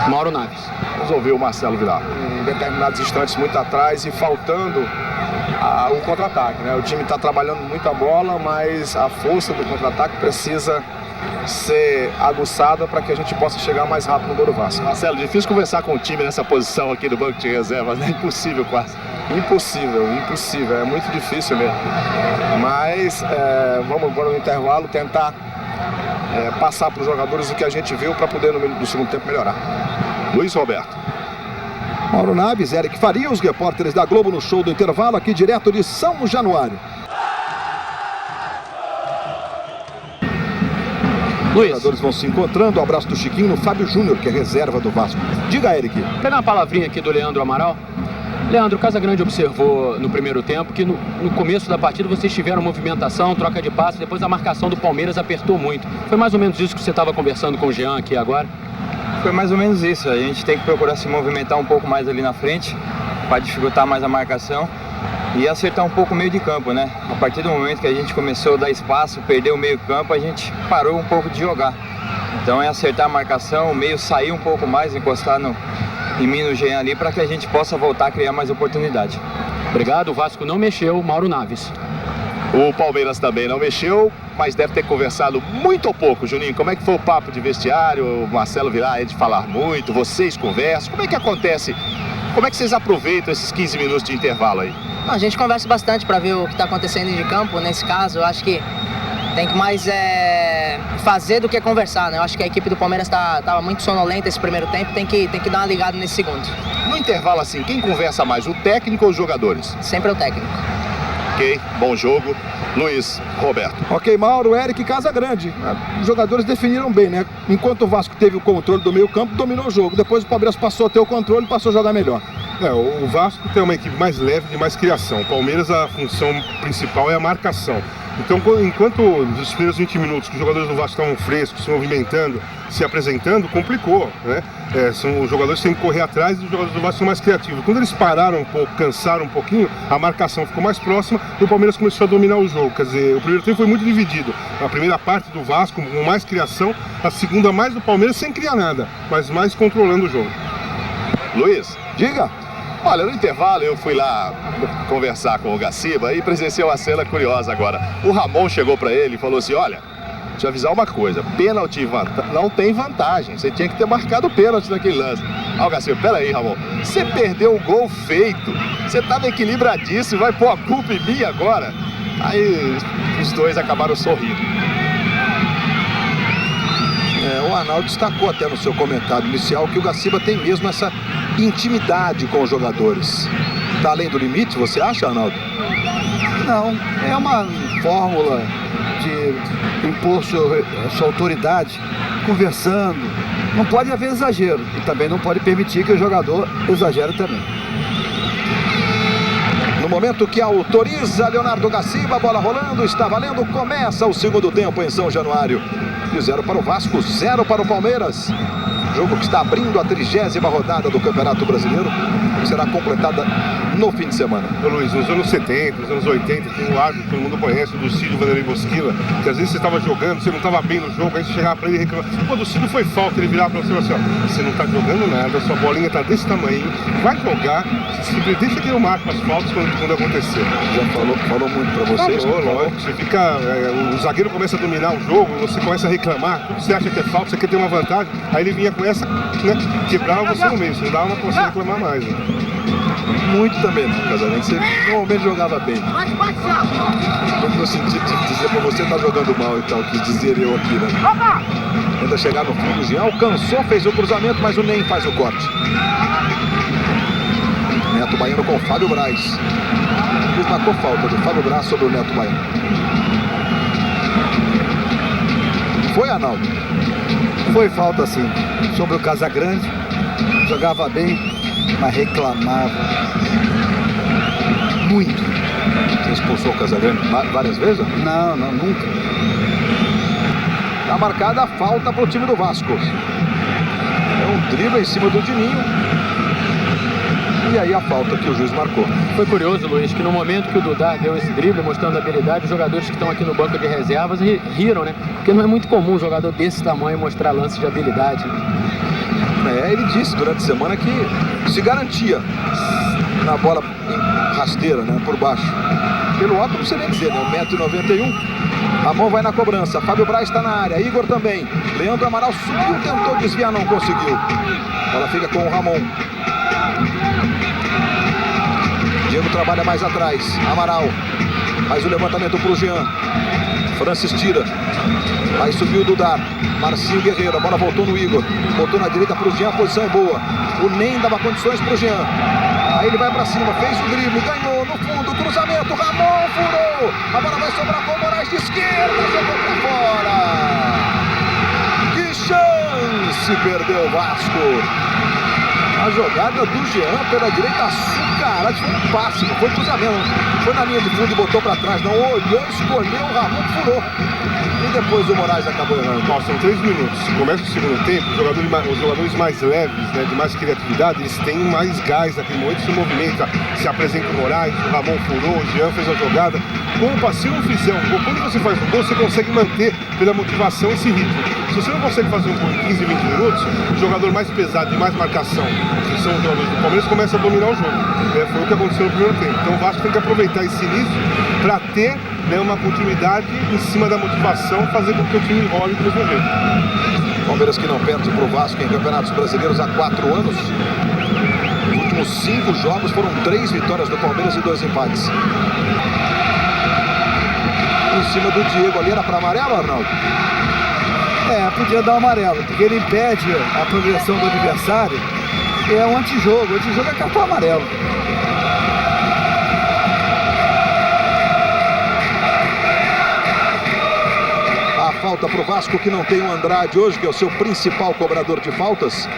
Mauro Naves. Vamos ouvir o Marcelo Vilar. Em determinados instantes muito atrás e faltando o contra-ataque, né? O time está trabalhando muita bola, mas a força do contra-ataque precisa ser aguçada para que a gente possa chegar mais rápido no gol do Vasco. Marcelo, difícil conversar com o time nessa posição aqui do banco de reservas, né? Impossível quase. Impossível, é muito difícil mesmo. Mas vamos agora no intervalo tentar passar para os jogadores o que a gente viu para poder no segundo tempo melhorar. Luiz Roberto. Mauro Naves, Eric Faria, os repórteres da Globo no show do intervalo, aqui direto de São Januário. Os jogadores vão se encontrando. Um abraço do Chiquinho no Fábio Júnior, que é reserva do Vasco. Diga, Eric. Pegar uma palavrinha aqui do Leandro Amaral. Leandro, o Casagrande observou no primeiro tempo que no começo da partida vocês tiveram movimentação, troca de passe, depois a marcação do Palmeiras apertou muito. Foi mais ou menos isso que você estava conversando com o Jean aqui agora? Foi mais ou menos isso. A gente tem que procurar se movimentar um pouco mais ali na frente para dificultar mais a marcação e acertar um pouco o meio de campo, né? A partir do momento que a gente começou a dar espaço, perder o meio campo, a gente parou um pouco de jogar. Então é acertar a marcação, o meio sair um pouco mais, encostar em mim no Jean ali, para que a gente possa voltar a criar mais oportunidade. Obrigado, o Vasco não mexeu, Mauro Naves. O Palmeiras também não mexeu, mas deve ter conversado muito ou pouco. Juninho, como é que foi o papo de vestiário? O Marcelo Vilar é de falar muito, vocês conversam. Como é que acontece? Como é que vocês aproveitam esses 15 minutos de intervalo aí? A gente conversa bastante para ver o que está acontecendo de campo. Nesse caso, eu acho que tem que mais fazer do que conversar, né? Eu acho que a equipe do Palmeiras estava muito sonolenta esse primeiro tempo, tem que dar uma ligada nesse segundo. No intervalo assim, quem conversa mais, o técnico ou os jogadores? Sempre é o técnico. Ok, bom jogo. Luiz Roberto. Ok, Mauro, Eric e Casagrande. Os jogadores definiram bem, né? Enquanto o Vasco teve o controle do meio campo, dominou o jogo. Depois o Palmeiras passou a ter o controle e passou a jogar melhor. O Vasco tem uma equipe mais leve, de mais criação. O Palmeiras, a função principal é a marcação. Então, enquanto nos primeiros 20 minutos que os jogadores do Vasco estavam frescos, se movimentando, se apresentando, complicou, né? Os jogadores têm que correr atrás e os jogadores do Vasco são mais criativos. Quando eles pararam um pouco, cansaram um pouquinho, a marcação ficou mais próxima e o Palmeiras começou a dominar o jogo. Quer dizer, o primeiro tempo foi muito dividido. A primeira parte do Vasco com mais criação, a segunda mais do Palmeiras sem criar nada, mas mais controlando o jogo. Luiz, diga. Olha, no intervalo eu fui lá conversar com o Gaciba e presenciei uma cena curiosa agora. O Ramon chegou pra ele e falou assim, olha, deixa eu avisar uma coisa, pênalti não tem vantagem, você tinha que ter marcado o pênalti naquele lance. O Gaciba, peraí, Ramon, você perdeu o gol feito, você tava equilibradíssimo, vai pôr a culpa em mim agora? Aí os dois acabaram sorrindo. O Arnaldo destacou até no seu comentário inicial que o Gaciba tem mesmo essa intimidade com os jogadores. Está além do limite, você acha, Arnaldo? Não, é uma fórmula de impor sua autoridade, conversando. Não pode haver exagero e também não pode permitir que o jogador exagere também. No momento que autoriza Leonardo Gaciba, bola rolando, está valendo, começa o segundo tempo em São Januário. De 0 para o Vasco, 0 para o Palmeiras. Jogo que está abrindo a 30ª rodada do Campeonato Brasileiro, que será completada no fim de semana. Ô Luiz, nos anos 70, nos anos 80, tem um árbitro que todo mundo conhece, o Ducídio Vanderlei Bosquila, que às vezes você estava jogando, você não estava bem no jogo, aí você chegava para ele e reclamava, pô, Ducídio foi falta, ele virava para você e falava assim, ó, você não está jogando nada, sua bolinha está desse tamanho, vai jogar, deixa que eu marco as faltas quando acontecer. Já falou muito para vocês? Lógico, você fica, o zagueiro começa a dominar o jogo, você começa a reclamar, você acha que é falta, você quer ter uma vantagem, aí ele vinha com essa, né, quebrava você no meio, você não dava pra você reclamar mais. Né? Muito também, Casagrande. Você normalmente jogava bem. No sentido de dizer pra você tá jogando mal e tal, quis dizer eu aqui, né? Tenta chegar no fundo, o Jean alcançou, fez o cruzamento, mas o Ney faz o corte. Neto Baiano com o Fábio Braz. Ele marcou falta do Fábio Braz sobre o Neto Baiano. Foi, Arnaldo? Foi falta sim, sobre o Casagrande, jogava bem, mas reclamava muito. Você expulsou o Casagrande várias vezes? Não, nunca. Está marcada a falta para o time do Vasco. É um drible em cima do Dininho. E aí a falta que o juiz marcou. Foi curioso, Luiz, que no momento que o Dudar deu esse drible, mostrando a habilidade, os jogadores que estão aqui no banco de reservas riram, né? Porque não é muito comum um jogador desse tamanho mostrar lances de habilidade. Ele disse durante a semana que se garantia na bola rasteira, né? Por baixo. Pelo alto não sei nem dizer, né? 1,91 m. Ramon vai na cobrança. Fábio Braz está na área. Igor também. Leandro Amaral subiu, tentou desviar, não conseguiu. A bola fica com o Ramon. Diego trabalha mais atrás. Amaral faz o levantamento para o Jean. Francis tira. Aí subiu o Dudar. Marcinho Guerreiro. A bola voltou no Igor. Voltou na direita para o Jean. A posição é boa. O Ney dava condições para o Jean. Aí ele vai para cima. Fez o drible. Ganhou no fundo. Cruzamento. Ramon furou. A bola vai sobrar com o Moraes de esquerda. Jogou para fora. Que chance perdeu o Vasco. A jogada do Jean pela direita açucarada, foi um passe, não foi cruzamento, foi na linha de fundo e botou para trás, não olhou, escolheu, o Ramon furou. E depois o Moraes acabou errando. Nossa, são 3 minutos. Começa o segundo tempo, os jogadores mais leves, né, de mais criatividade, eles têm mais gás naquele momento, se movimenta, se apresenta o Moraes, o Ramon furou, o Jean fez a jogada. Como se não fizer um gol, quando você faz um gol, você consegue manter pela motivação esse ritmo. Se você não consegue fazer um gol em 15, 20 minutos, o jogador mais pesado e mais marcação, que são os jogadores do Palmeiras, começa a dominar o jogo. Foi o que aconteceu no primeiro tempo. Então o Vasco tem que aproveitar esse início para ter, né, uma continuidade em cima da motivação, fazer com que o time role do mesmo jeito. Palmeiras que não perde para o Vasco em campeonatos brasileiros há 4 anos. Nos últimos 5 jogos foram 3 vitórias do Palmeiras e 2 empates. Em cima do Diego ali, era para amarelo, Arnaldo? Podia dar um amarelo, porque ele impede a progressão do adversário. E é um antijogo. O antijogo é cartão amarelo. A falta para o Vasco, que não tem o Andrade hoje, que é o seu principal cobrador de faltas.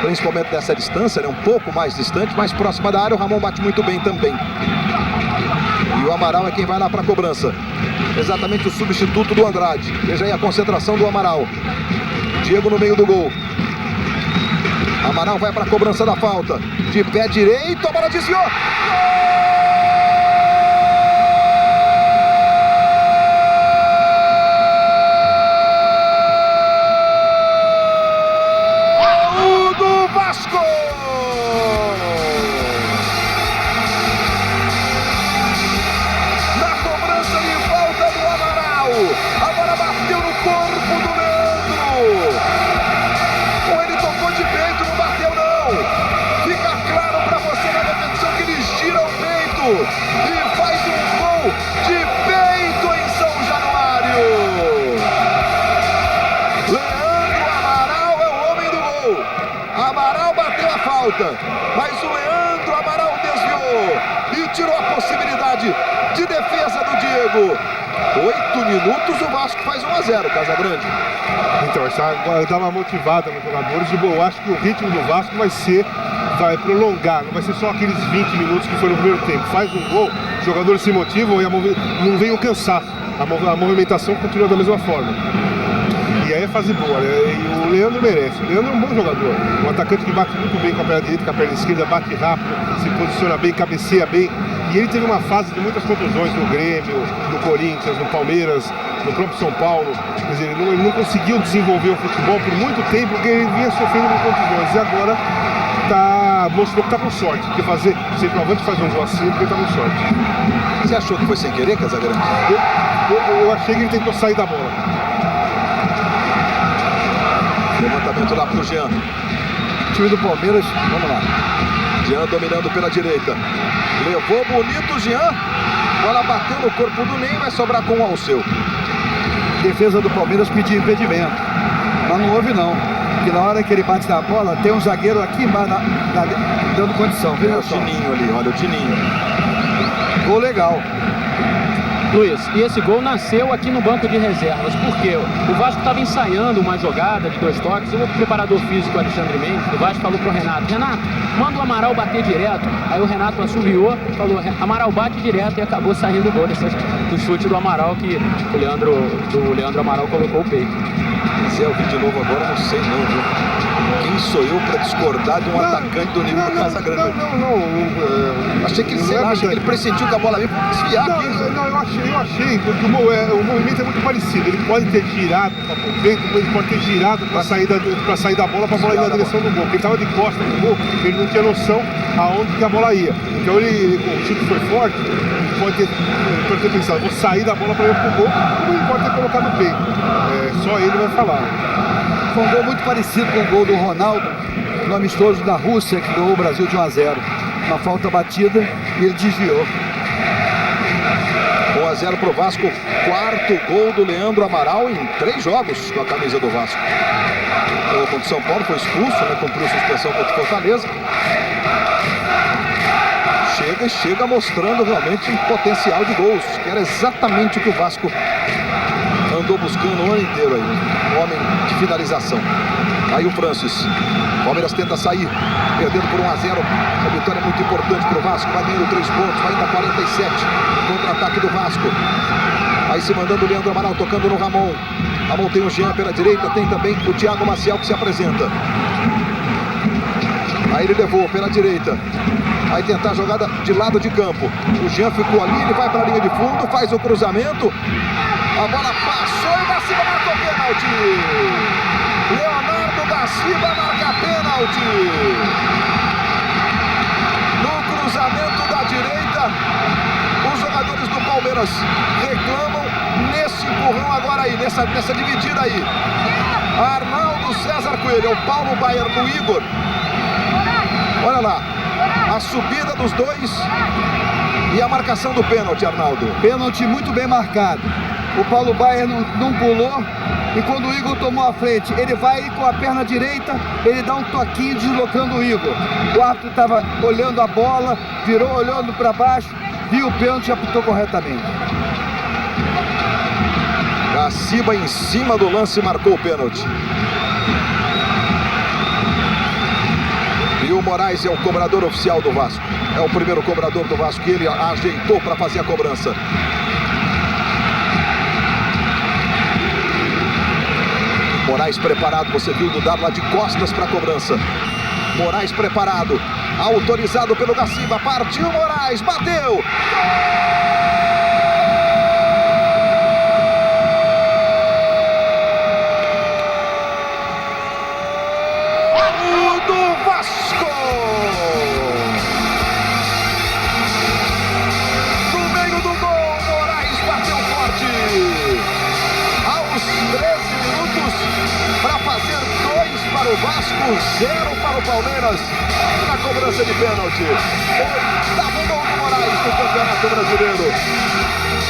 Principalmente dessa distância, né? Um pouco mais distante, mais próxima da área. O Ramon bate muito bem também. E o Amaral é quem vai lá para a cobrança. Exatamente o substituto do Andrade. Veja aí a concentração do Amaral. Diego no meio do gol. Amaral vai para a cobrança da falta. De pé direito, a bola desviou. Gol do Vasco! A bola bateu no corpo do Leandro. Ou ele tocou de peito, não bateu não. Fica claro para você na repetição que ele gira o peito e faz um gol de peito em São Januário. Leandro Amaral é o homem do gol. Amaral bateu a falta, mas o Leandro Amaral desviou e tirou a possibilidade de defesa do Diego. 8 minutos, o Vasco faz 1-0, Casagrande. Então, agora dá uma motivada nos jogadores. Eu acho que o ritmo do Vasco vai prolongar, não vai ser só aqueles 20 minutos que foi no primeiro tempo. Faz um gol, os jogadores se motivam e não vem o cansaço. A movimentação continua da mesma forma. E aí é fase boa, né? E o Leandro merece. O Leandro é um bom jogador. Um atacante que bate muito bem com a perna direita, com a perna esquerda, bate rápido, se posiciona bem, cabeceia bem. E ele teve uma fase de muitas contusões no Grêmio, no Corinthians, no Palmeiras, no próprio São Paulo. Quer dizer, ele não conseguiu desenvolver o futebol por muito tempo porque ele vinha sofrendo com contusões. E agora mostrou que está com sorte. Porque centroavante faz um gol assim porque está com sorte. Você achou que foi sem querer, Casagrande? Eu achei que ele tentou sair da bola. Levantamento lá pro Jean. Time do Palmeiras, vamos lá. Jean dominando pela direita. Levou bonito o Jean. Bola bateu no corpo do Ney, vai sobrar com o Alceu. Defesa do Palmeiras pediu impedimento. Mas não houve não. Porque na hora que ele bate na bola, tem um zagueiro aqui embaixo dando condição. Veja o Tininho ali, olha o Tininho. Gol legal. Luiz, e esse gol nasceu aqui no banco de reservas. Por quê? O Vasco estava ensaiando uma jogada de 2 toques e o preparador físico Alexandre Mendes do Vasco falou pro Renato: Renato, manda o Amaral bater direto. Aí o Renato assoviou, falou: Amaral bate direto, e acabou saindo o gol do chute do Amaral, que o Leandro Amaral colocou o peito. Se eu vi de novo agora, não sei não, viu? Quem sou eu para discordar de um atacante do nível do Casagrande? Achei que ele pressentiu que a bola veio para desviar aqui. Eu achei, porque o movimento é muito parecido. Ele pode ter girado para o peito, ele pode ter girado para sair da bola, para a bola ir na direção do gol. Porque ele estava de costas no gol, ele não tinha noção aonde que a bola ia. Então o chute foi forte, ele pode ter pensado: vou sair da bola para ir para o gol, ou ele pode ter colocado o peito. Só ele vai falar. Foi um gol muito parecido com o gol do Ronaldo no amistoso da Rússia, que ganhou o Brasil de 1-0. Uma falta batida e ele desviou. 1-0 pro Vasco, 4º gol do Leandro Amaral em 3 jogos com a camisa do Vasco. Contra o São Paulo, foi expulso, né? Cumpriu suspensão contra o Fortaleza. Chega mostrando realmente um potencial de gols, que era exatamente o que o Vasco andou buscando o ano inteiro aí, um homem de finalização. Aí o Francis. Palmeiras tenta sair, perdendo por 1-0. A vitória é muito importante para o Vasco. Vai ganhando 3 pontos, vai indo a 47. Contra-ataque do Vasco. Aí se mandando o Leandro Amaral, tocando no Ramon. Ramon tem o Jean pela direita, tem também o Thiago Maciel que se apresenta. Aí ele levou pela direita. Vai tentar a jogada de lado de campo. O Jean ficou ali, ele vai para a linha de fundo, faz o cruzamento. A bola passou e o Vasco marcou o pênalti. pênalti. Leonardo da Silva marca pênalti. No cruzamento da direita, os jogadores do Palmeiras reclamam nesse empurrão agora aí, nessa dividida aí. Arnaldo César Coelho, o Paulo Baier no Igor. Olha lá, a subida dos dois e a marcação do pênalti, Arnaldo. Pênalti muito bem marcado. O Paulo Baier não pulou. E quando o Igor tomou a frente, ele vai com a perna direita, ele dá um toquinho deslocando o Igor. O árbitro estava olhando a bola, virou olhando para baixo, viu o pênalti e apitou corretamente. Gaciba em cima do lance marcou o pênalti. E o Moraes é o cobrador oficial do Vasco. É o primeiro cobrador do Vasco que ele ajeitou para fazer a cobrança. Moraes preparado, você viu do dado lá de costas para a cobrança. Moraes preparado, autorizado pelo Gaciba, partiu Moraes, bateu! Gol do Vasco! No meio do gol, Moraes bateu forte! Aos 13 minutos, para fazer 2 para o Vasco, 0 para o Palmeiras na cobrança de pênalti. Oitavo gol do Moraes no Campeonato Brasileiro.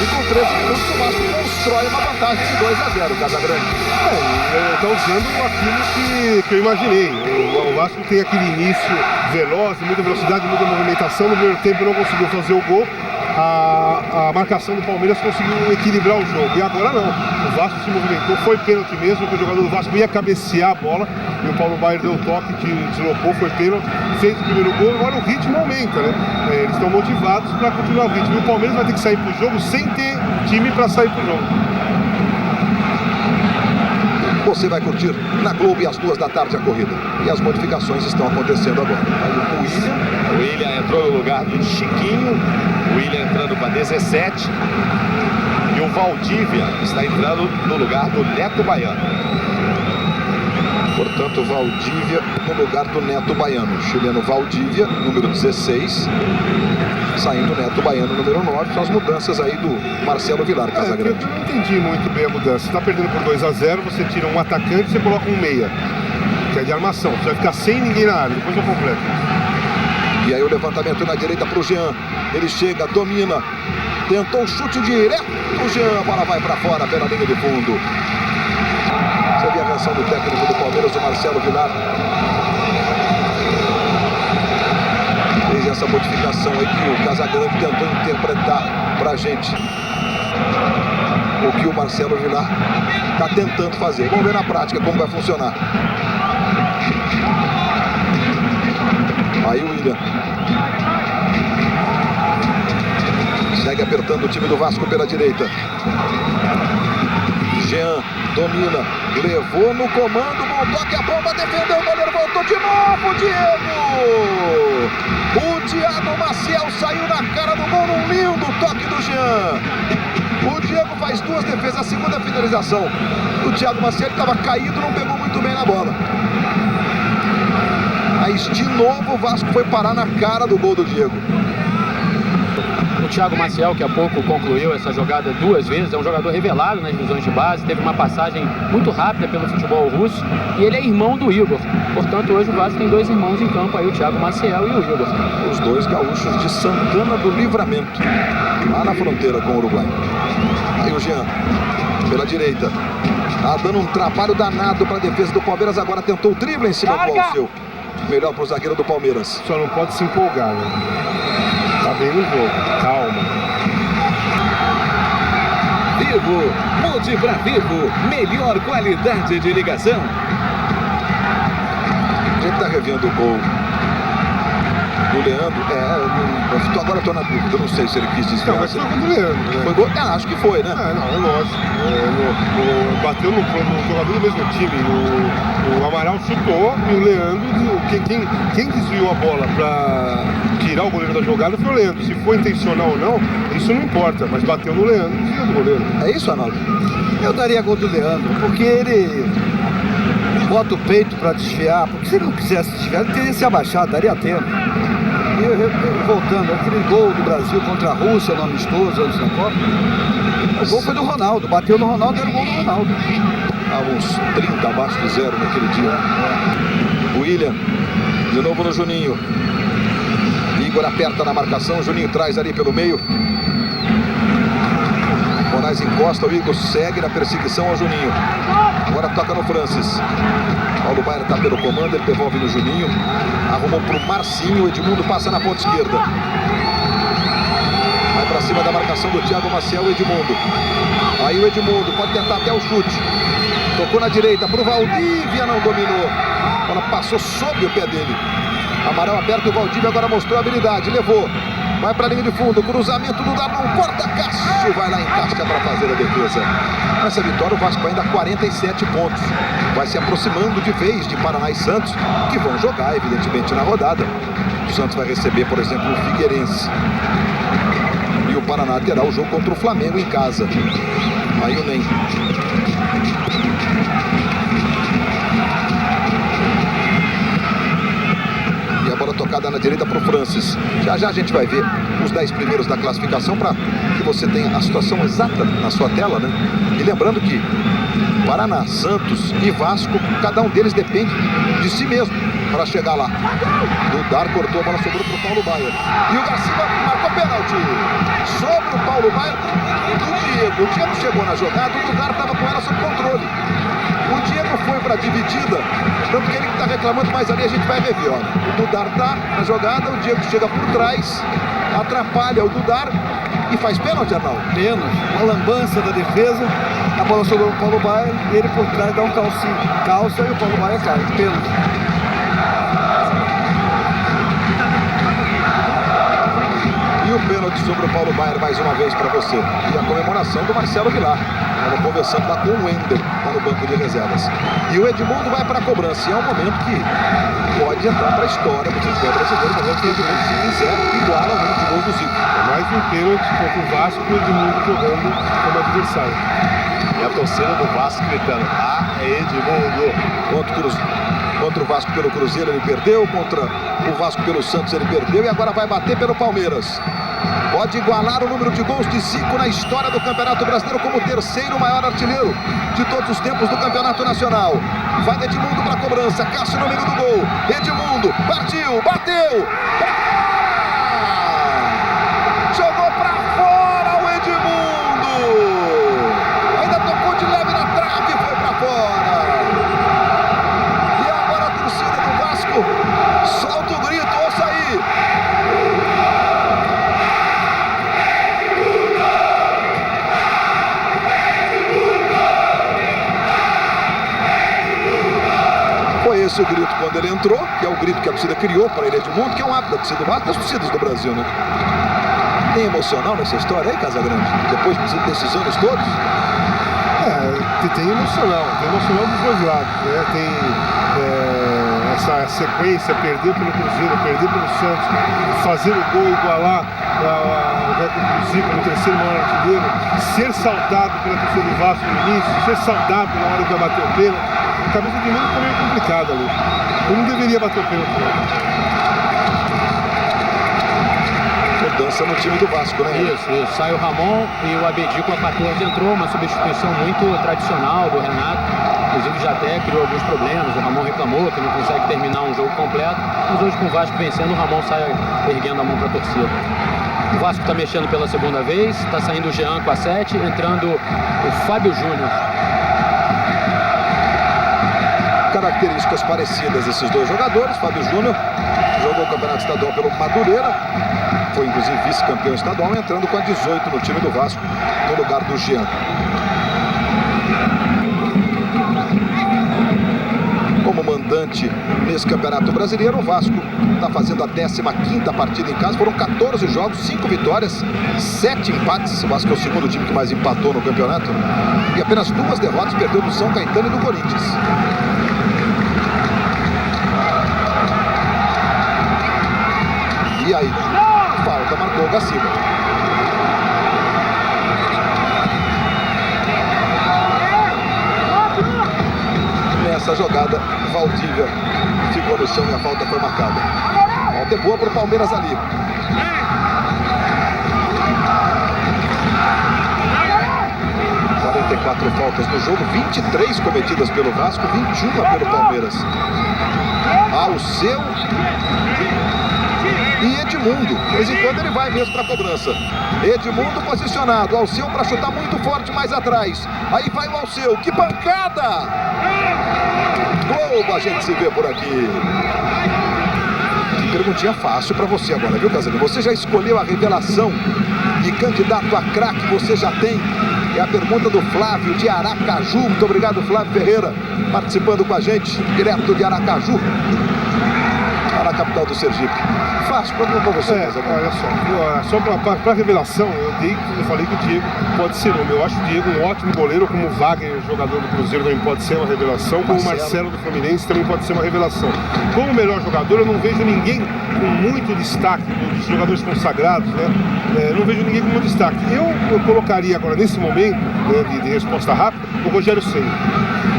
E com 13 minutos o Vasco constrói uma vantagem de 2-0, Casagrande. Está usando aquilo que eu imaginei. O Vasco tem aquele início veloz, muita velocidade, muita movimentação. No primeiro tempo não conseguiu fazer o gol. A marcação do Palmeiras conseguiu equilibrar o jogo. E agora não. O Vasco se movimentou, foi pênalti mesmo, que o jogador do Vasco ia cabecear a bola. E o Paulo Baier deu o toque, que deslocou, foi pênalti, fez o primeiro gol. Agora o ritmo aumenta, né? Eles estão motivados para continuar o ritmo. E o Palmeiras vai ter que sair pro jogo sem ter time para sair pro jogo. Você vai curtir na Globo às 2 da tarde a corrida. E as modificações estão acontecendo agora. Aí o William entrou no lugar do Chiquinho. O William entrando para 17. E o Valdívia está entrando no lugar do Neto Baiano. Portanto, Valdívia no lugar do Neto Baiano. O chileno Valdívia, número 16. Saindo Neto Baiano, número 9. São as mudanças aí do Marcelo Vilar, Casagrande. Eu não entendi muito bem a mudança. Você está perdendo por 2-0, você tira um atacante e você coloca um meia, que é de armação. Você vai ficar sem ninguém na área, depois eu completo. E aí o levantamento na direita para o Jean. Ele chega, domina. Tentou o chute direto. O Jean, a bola vai para fora pela linha de fundo. Você viu a reação do técnico do Palmeiras, o Marcelo Vilar. Fez essa modificação aí que o Casagrande tentou interpretar pra gente. O que o Marcelo Vilar está tentando fazer. Vamos ver na prática como vai funcionar. Aí o William segue apertando o time do Vasco pela direita. Jean domina, levou no comando, bom toque, a bomba, defendeu, o goleiro voltou de novo, Diego! O Thiago Maciel saiu na cara do gol num lindo toque do Jean. O Diego faz 2 defesas, a segunda finalização do Thiago Maciel, que estava caído, não pegou muito bem na bola. Mas de novo o Vasco foi parar na cara do gol do Diego. O Thiago Maciel, que há pouco concluiu essa jogada 2 vezes, é um jogador revelado nas divisões de base, teve uma passagem muito rápida pelo futebol russo e ele é irmão do Igor. Portanto, hoje o Vasco tem 2 irmãos em campo, aí o Thiago Maciel e o Igor. Os 2 gaúchos de Santana do Livramento, lá na fronteira com o Uruguai. Aí o Jean, pela direita, tá dando um trabalho danado para a defesa do Palmeiras, agora tentou o drible em cima do Alceu. Melhor para o zagueiro do Palmeiras. Só não pode se empolgar, né? Tá bem no jogo, calma. Vivo, mude para Vivo, melhor qualidade de ligação. Ele tá revendo o gol do Leandro, agora eu tô na dúvida, eu não sei se ele quis desviar. Não, mas foi do Leandro, né? Foi gol? Acho que foi, né? Não, é lógico. Bateu no jogador do mesmo time. O Amaral chutou e o Leandro, quem desviou a bola para tirar o goleiro da jogada foi o Leandro. Se foi intencional ou não, isso não importa, mas bateu no Leandro e desviou do goleiro. É isso, Arnaldo? Eu daria gol do Leandro, porque ele bota o peito para desviar, porque se ele não quisesse desviar, ele teria se abaixado, daria tempo. E voltando, aquele gol do Brasil contra a Rússia no amistoso antes da Copa, o gol foi do Ronaldo, bateu no Ronaldo, era o gol do Ronaldo. Há uns 30 abaixo de zero naquele dia. William, de novo no Juninho. Igor aperta na marcação, o Juninho traz ali pelo meio. Moraes encosta, o Igor segue na perseguição ao Juninho. Agora toca no Francis. Paulo Baier está pelo comando, ele devolve no Juninho. Arrumou para o Marcinho, o Edmundo passa na ponta esquerda. Vai para cima da marcação do Thiago Maciel, o Edmundo. Aí o Edmundo pode tentar até o chute. Tocou na direita para o Valdívia, não dominou. A bola passou sob o pé dele. Amaral aberto, o Valdívia agora mostrou a habilidade, levou. Vai para a linha de fundo, cruzamento do Darlan, corta, Cássio vai lá em casca para fazer a defesa. Nessa vitória o Vasco ainda 47 pontos. Vai se aproximando de vez de Paraná e Santos, que vão jogar evidentemente na rodada. O Santos vai receber, por exemplo, o Figueirense. E o Paraná terá o jogo contra o Flamengo em casa. Aí o Ney. Bola tocada na direita para o Francis. Já a gente vai ver os 10 primeiros da classificação para que você tenha a situação exata na sua tela, né? E lembrando que Paraná, Santos e Vasco, cada um deles depende de si mesmo para chegar lá. Dudar cortou, a bola sobrou para o Paulo Baier. E o Garcia marcou pênalti sobre o Paulo Baier do Diego. O Diego chegou na jogada, o Dudar estava com ela sob controle. O Diego foi para a dividida, tanto que ele está reclamando, mas ali a gente vai rever, ó. O Dudar está na jogada, o Diego chega por trás, atrapalha o Dudar e faz pênalti, Arnaldo? Pênalti, uma lambança da defesa, a bola sobrou o Paulo Baier, ele por trás dá um calça e o Paulo Baier cai, pênalti. E o pênalti sobre o Paulo Baier mais uma vez para você. E a comemoração do Marcelo Vilar. Estava conversando lá com o Wender, lá no banco de reservas. E o Edmundo vai para a cobrança. E é um momento que pode entrar para a história do futebol brasileiro. No momento que o Edmundo, se quiser, iguala o número de gols do Zico. Mais um pênalti contra o Vasco e o Edmundo jogando como adversário. E a torcida do Vasco gritando: ah, é Edmundo. Contra o Vasco pelo Cruzeiro ele perdeu, contra o Vasco pelo Santos ele perdeu e agora vai bater pelo Palmeiras. Pode igualar o número de gols de Zico na história do Campeonato Brasileiro como o terceiro maior artilheiro de todos os tempos do Campeonato Nacional. Vai Edmundo para a cobrança, Cássio no meio do gol. Edmundo, partiu, bateu. Jogou para fora o Edmundo. Ainda tocou de leve na trave e foi para fora. E agora a torcida do Vasco solta o grito, ouça aí. Esse o grito quando ele entrou, que é o grito que a torcida criou para ele Edmundo, que é um hábito da torcida do Vasco, das torcidas do Brasil, né? Tem emocional nessa história aí, Casagrande? Depois desses anos todos? Tem emocional dos dois lados, né? Tem essa sequência, perder pelo Cruzeiro, perder pelo Santos, fazer o gol, igualar o recorde do Zico no terceiro maior artilheiro, ser saudado pela torcida do Vasco no início, ser saudado na hora que vai bater o pênalti. A cabeça de mundo ficou meio complicada ali. Eu não deveria bater o pênalti. Mudança no time do Vasco, né? Isso. Sai o Ramon e o Abedi com a 14 entrou, uma substituição muito tradicional do Renato. Inclusive já até criou alguns problemas, o Ramon reclamou que não consegue terminar um jogo completo. Mas hoje com o Vasco vencendo, o Ramon sai erguendo a mão para a torcida. O Vasco está mexendo pela segunda vez, está saindo o Jean com a 7, entrando o Fábio Júnior. Características parecidas esses dois jogadores. Fábio Júnior jogou o Campeonato Estadual pelo Madureira, foi inclusive vice-campeão estadual, entrando com a 18 no time do Vasco, no lugar do Jean. Como mandante mandante nesse Campeonato Brasileiro. O Vasco está fazendo a 15ª partida em casa. Foram 14 jogos, 5 vitórias, 7 empates. O Vasco é o segundo time que mais empatou no campeonato. E apenas 2 derrotas, perdeu do São Caetano e do Corinthians. E aí, falta, marcou o Gaciba. Nessa jogada, Valdívia ficou no chão e a falta foi marcada. A falta é boa para o Palmeiras ali. Quatro faltas no jogo, 23 cometidas pelo Vasco, 21 pelo Palmeiras. Alceu e Edmundo. De vez em quando ele vai mesmo para a cobrança. Edmundo posicionado, Alceu para chutar muito forte mais atrás. Aí vai o Alceu, que pancada! Gol, a gente se vê por aqui. Perguntinha fácil para você agora, viu, Casalinho? Você já escolheu a revelação e candidato a craque você já tem? É a pergunta do Flávio de Aracaju. Muito obrigado, Flávio Ferreira, participando com a gente, direto de Aracaju, lá na capital do Sergipe. Fácil para você. Olha só para revelação, eu falei que o Diego pode ser nome. Eu acho o Diego um ótimo goleiro, como o Wagner, jogador do Cruzeiro, também pode ser uma revelação, como o Marcelo do Fluminense também pode ser uma revelação. Como melhor jogador, eu não vejo ninguém com muito destaque, dos jogadores consagrados, né? Não vejo ninguém com muito destaque. Eu colocaria agora, nesse momento, né, de resposta rápida, o Rogério Ceni.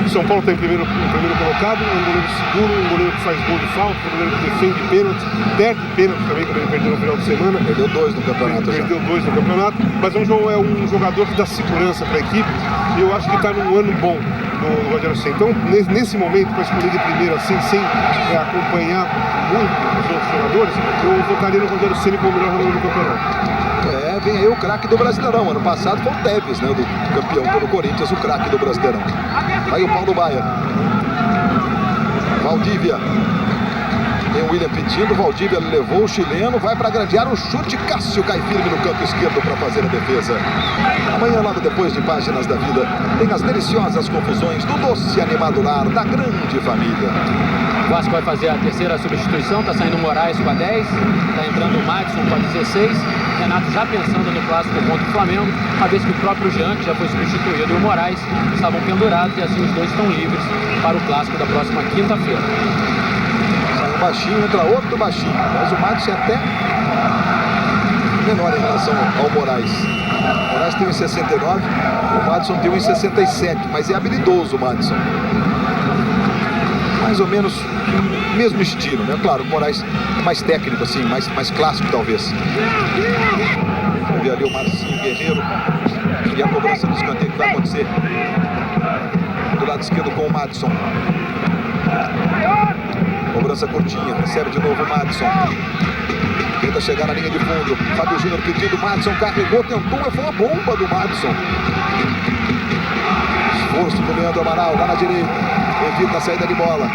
O São Paulo está em primeiro colocado, um goleiro seguro, um goleiro que faz gol de falta, um goleiro que defende pênalti, perde pênalti também, quando ele perdeu no final de semana. Perdeu 2 no campeonato. Perdeu 2 no campeonato, mas é um jogador que dá segurança para a equipe, e eu acho que está num ano bom do Rogério Ceni. Então, nesse momento, para escolher de primeiro assim, sem acompanhar muito os outros jogadores, eu votaria no Rogério Ceni como o melhor jogador do campeonato. Vem aí o craque do Brasileirão. Ano passado foi o Tevez, né, do campeão pelo Corinthians, o craque do Brasileirão. Aí o Paulo Baia. Valdívia. Tem o William pedindo, Valdívia levou o chileno, vai para gradear o chute, Cássio cai firme no canto esquerdo para fazer a defesa. Amanhã, logo depois de Páginas da Vida, tem as deliciosas confusões do doce animado lar da grande família. O Vasco vai fazer a terceira substituição, está saindo o Moraes com a 10, está entrando o Madison com a 16, Renato já pensando no clássico contra o Flamengo, uma vez que o próprio Jean, que já foi substituído, e o Moraes estavam pendurados, e assim os dois estão livres para o clássico da próxima quinta-feira. Sai um baixinho, entra outro baixinho, mas o Madison é até menor em relação ao Moraes. O Moraes tem 1,69, o Madison tem 1,67, mas é habilidoso o Madison. Mais ou menos mesmo estilo, né? Claro, o Moraes é mais técnico, assim, mais clássico talvez. Vamos ver ali o Marcinho Guerreiro e a cobrança do escanteio que vai acontecer do lado esquerdo com o Madison. Cobrança curtinha, recebe de novo o Madison. Tenta chegar na linha de fundo. Fábio Júnior pedindo, Madison carregou, tentou, mas foi uma bomba do Madison. Esforço do Leandro Amaral, lá na direita. Evita a saída de bola.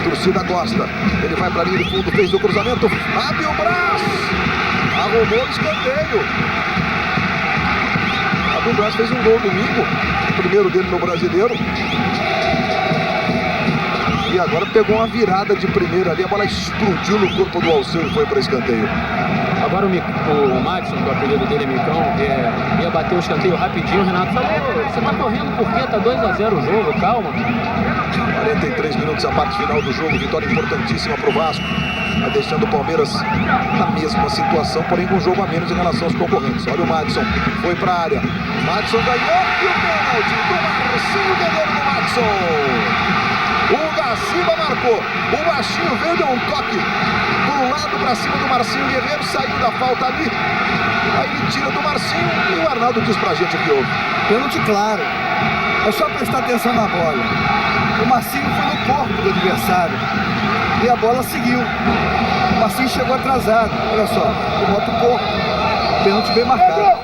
Torcida gosta. Ele vai para a linha de fundo, fez o cruzamento. Fábio Braz arrumou o escanteio. Fábio Braz fez um gol domingo, o primeiro dele no Brasileiro. E agora pegou uma virada de primeira ali. A bola explodiu no corpo do Alceu e foi para escanteio. Agora o Madison, que o apelido dele é Micão, ia bater o escanteio rapidinho. O Renato falou, você tá correndo por quê? Tá 2-0 o jogo, calma. 43 minutos a parte final do jogo, vitória importantíssima para o Vasco. Vai deixando o Palmeiras na mesma situação, porém com um jogo a menos em relação aos concorrentes. Olha o Madison, foi para a área. Madison ganhou e o pênalti do Marcinho Guerreiro do Madison. O Gaciba marcou, o baixinho veio, deu um toque do lado para cima do Marcinho Guerreiro, saiu da falta ali. Aí ele tira do Marcinho e o Arnaldo diz pra gente o que houve. Pênalti claro, é só prestar atenção na bola. O Marcinho foi no corpo do adversário e a bola seguiu. O Marcinho chegou atrasado, olha só, ele bota o corpo, pênalti bem marcado.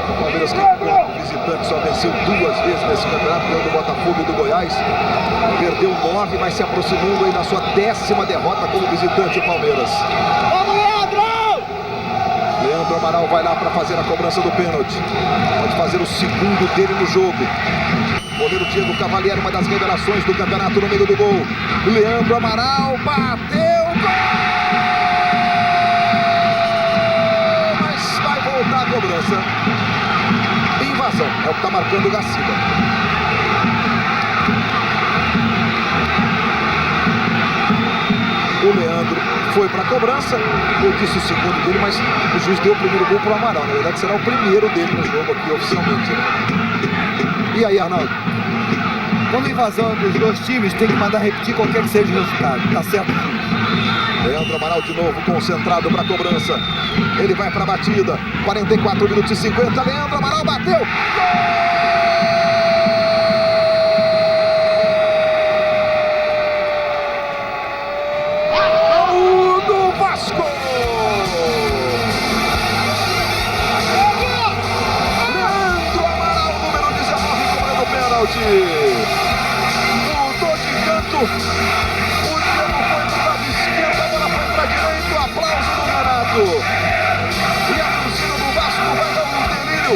O Palmeiras que como visitante só venceu 2 vezes nesse campeonato, ganhou do Botafogo e do Goiás. Perdeu 9, mas se aproximando aí na sua 10ª derrota como visitante o Palmeiras. Vamos, Leandro! Leandro Amaral vai lá para fazer a cobrança do pênalti. Pode fazer o segundo dele no jogo. Goleiro Diego Cavalieri, uma das revelações do campeonato no meio do gol. Leandro Amaral bateu, gol! Mas vai voltar a cobrança. Invasão, é o que está marcando o Gaciba. O Leandro foi para a cobrança, eu disse o segundo dele, mas o juiz deu o primeiro gol para o Amaral. Na verdade será o primeiro dele no jogo aqui oficialmente. E aí, Arnaldo? Quando a invasão dos dois times, tem que mandar repetir qualquer que seja o resultado. Tá certo? Leandro Amaral de novo concentrado para a cobrança. Ele vai para a batida. 44 minutos e 50. Leandro Amaral bateu. Gol! Do Vasco! Leandro Amaral, número 19, cobrando pênalti. Mudou de canto. O Diego foi para o lado esquerdo, a bola foi para a direita. Aplauso do Renato. E a torcida do Vasco vai dar um delírio.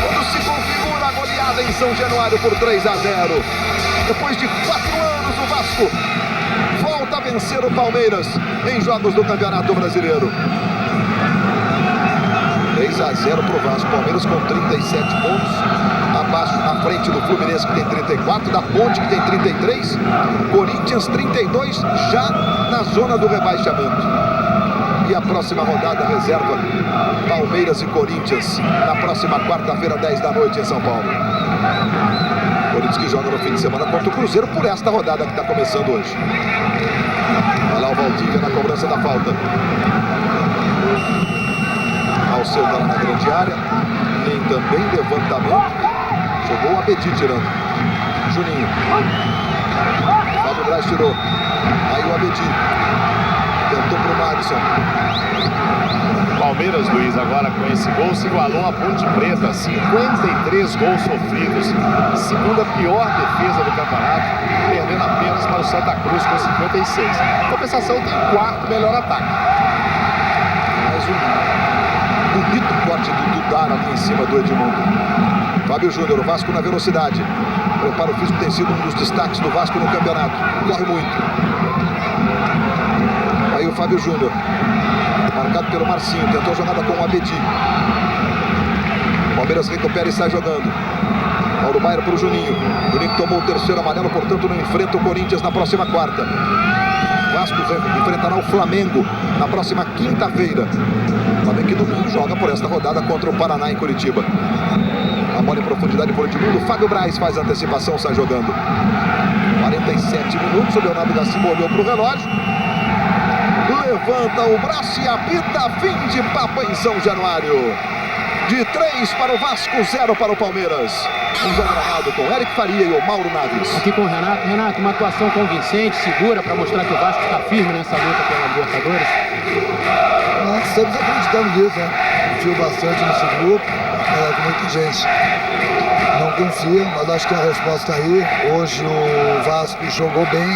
Quando se configura a goleada em São Januário por 3-0. Depois de 4 anos, o Vasco volta a vencer o Palmeiras em jogos do Campeonato Brasileiro. 3-0 para o Vasco. Palmeiras com 37 pontos. Abaixo, na frente do Fluminense, que tem 34, da Ponte, que tem 33, Corinthians 32, já na zona do rebaixamento. E a próxima rodada reserva Palmeiras e Corinthians na próxima quarta-feira, 10 da noite, em São Paulo. Corinthians que joga no fim de semana contra o Cruzeiro por esta rodada que está começando hoje. Vai lá o Valdívia na cobrança da falta. Alceu está lá na grande área. Tem também levantamento. Chegou o Abedi tirando. Juninho. Fábio Braz tirou. Aí o Abedi. Tentou para o Madison. Palmeiras, Luiz, agora com esse gol se igualou a Ponte Preta. 53 gols sofridos. Segunda pior defesa do campeonato. Perdendo apenas para o Santa Cruz com 56. Em compensação, tem o quarto melhor ataque. Mais um bonito corte do Dudar ali em cima do Edmundo. Fábio Júnior, o Vasco na velocidade. Preparo físico tem sido um dos destaques do Vasco no campeonato. Corre muito. Aí o Fábio Júnior. Marcado pelo Marcinho. Tentou a jogada com o Abedi. Palmeiras recupera e sai jogando. Paulo Baier para o Juninho. Juninho tomou o terceiro amarelo, portanto não enfrenta o Corinthians na próxima quarta. Vasco enfrentará o Flamengo na próxima quinta-feira. O Flamengo que domingo joga por esta rodada contra o Paraná em Curitiba. A bola em profundidade por Edmundo. Fábio Braz faz a antecipação, sai jogando. 47 minutos, o Leonardo Gaciba olhou para o relógio. Levanta o braço e apita. Fim de papo em São Januário. De 3 para o Vasco, 0 para o Palmeiras. Um jogo gravado com Eric Faria e o Mauro Naves. Aqui com o Renato. Renato, uma atuação convincente, segura, para mostrar que o Vasco está firme nessa luta pela Libertadores. Nós estamos acreditando nisso, né? Confio bastante nesse grupo, com muita gente não confia, mas acho que a resposta está aí. Hoje o Vasco jogou bem,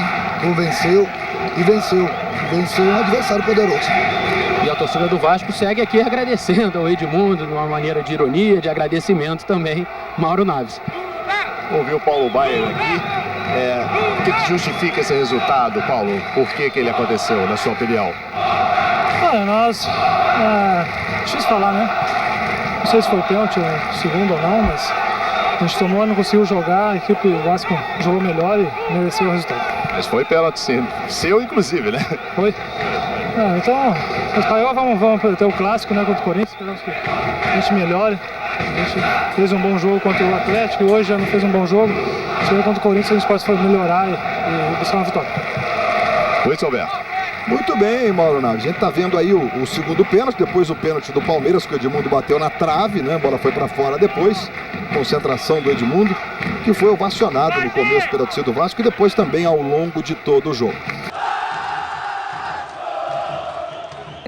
convenceu e venceu. Venceu um adversário poderoso. E a torcida do Vasco segue aqui agradecendo ao Edmundo, de uma maneira de ironia, de agradecimento também, Mauro Naves. Ouviu o Paulo Baier aqui. O que justifica esse resultado, Paulo? Por que ele aconteceu, na sua opinião? Difícil falar, né? Não sei se foi pênalti o segundo ou não, mas a gente tomou, não conseguiu jogar, a equipe do Vasco jogou melhor e mereceu o resultado. Mas foi pênalti sim, seu inclusive, né? Foi. Então, vamos ter o clássico, né, contra o Corinthians, esperamos que a gente melhore. A gente fez um bom jogo contra o Atlético e hoje já não fez um bom jogo. Se contra o Corinthians a gente pode melhorar e buscar uma vitória. Luiz Alberto. Muito bem, Mauro Naves. A gente está vendo aí o segundo pênalti, depois o pênalti do Palmeiras, que o Edmundo bateu na trave, né? A bola foi para fora depois. Concentração do Edmundo, que foi ovacionado no começo pela torcida do Vasco e depois também ao longo de todo o jogo.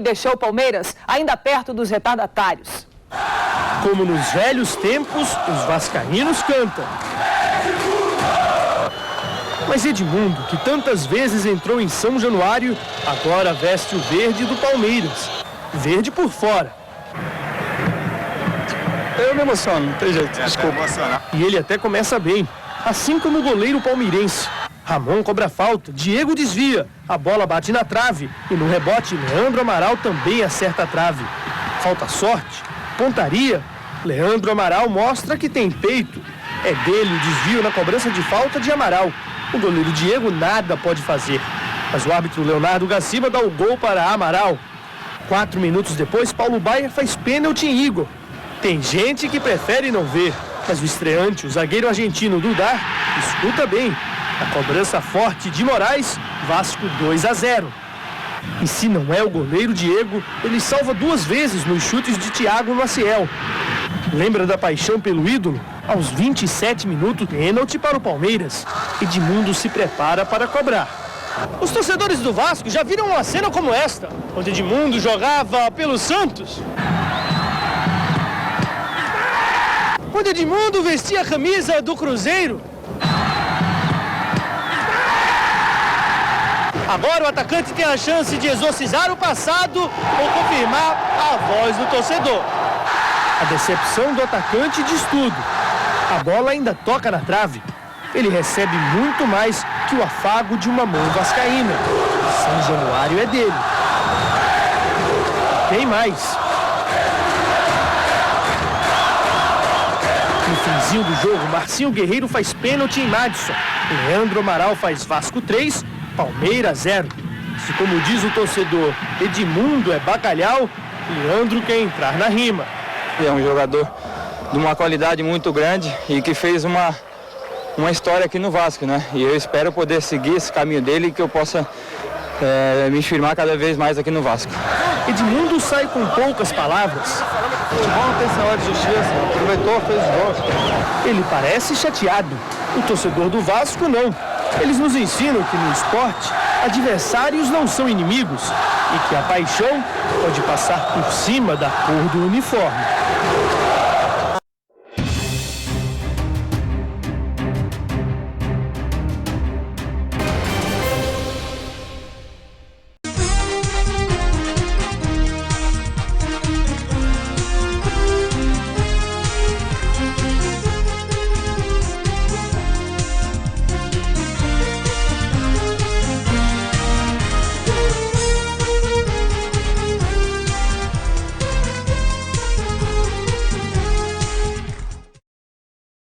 Deixou o Palmeiras ainda perto dos retardatários. Como nos velhos tempos, os vascaínos cantam. Mas Edmundo, que tantas vezes entrou em São Januário, agora veste o verde do Palmeiras. Verde por fora. Eu me emociono, não tem jeito, desculpa. E ele até começa bem, assim como o goleiro palmeirense. Ramon cobra falta, Diego desvia, a bola bate na trave e no rebote Leandro Amaral também acerta a trave. Falta sorte, pontaria, Leandro Amaral mostra que tem peito. É dele o desvio na cobrança de falta de Amaral. O goleiro Diego nada pode fazer, mas o árbitro Leonardo Gaciba dá o gol para Amaral. 4 minutos depois, Paulo Baier faz pênalti em Igor. Tem gente que prefere não ver, mas o estreante, o zagueiro argentino Dudar, escuta bem. A cobrança forte de Moraes, Vasco 2-0. E se não é o goleiro Diego, ele salva 2 vezes nos chutes de Thiago Maciel. Lembra da paixão pelo ídolo? Aos 27 minutos, pênalti para o Palmeiras. Edmundo se prepara para cobrar. Os torcedores do Vasco já viram uma cena como esta, onde Edmundo jogava pelo Santos. Onde Edmundo vestia a camisa do Cruzeiro. Agora o atacante tem a chance de exorcizar o passado ou confirmar a voz do torcedor. A decepção do atacante diz tudo. A bola ainda toca na trave. Ele recebe muito mais que o afago de uma mão vascaína. São Januário é dele. Tem mais. No finzinho do jogo, Marcinho Guerreiro faz pênalti em Madison. Leandro Amaral faz Vasco 3, Palmeiras 0. Se, como diz o torcedor, Edmundo é bacalhau, Leandro quer entrar na rima. É um jogador de uma qualidade muito grande e que fez uma história aqui no Vasco, né? E eu espero poder seguir esse caminho dele e que eu possa me firmar cada vez mais aqui no Vasco. Edmundo sai com poucas palavras. Futebol não tem salário de justiça, aproveitou, fez gol. Ele parece chateado. O torcedor do Vasco não. Eles nos ensinam que no esporte, adversários não são inimigos e que a paixão pode passar por cima da cor do uniforme.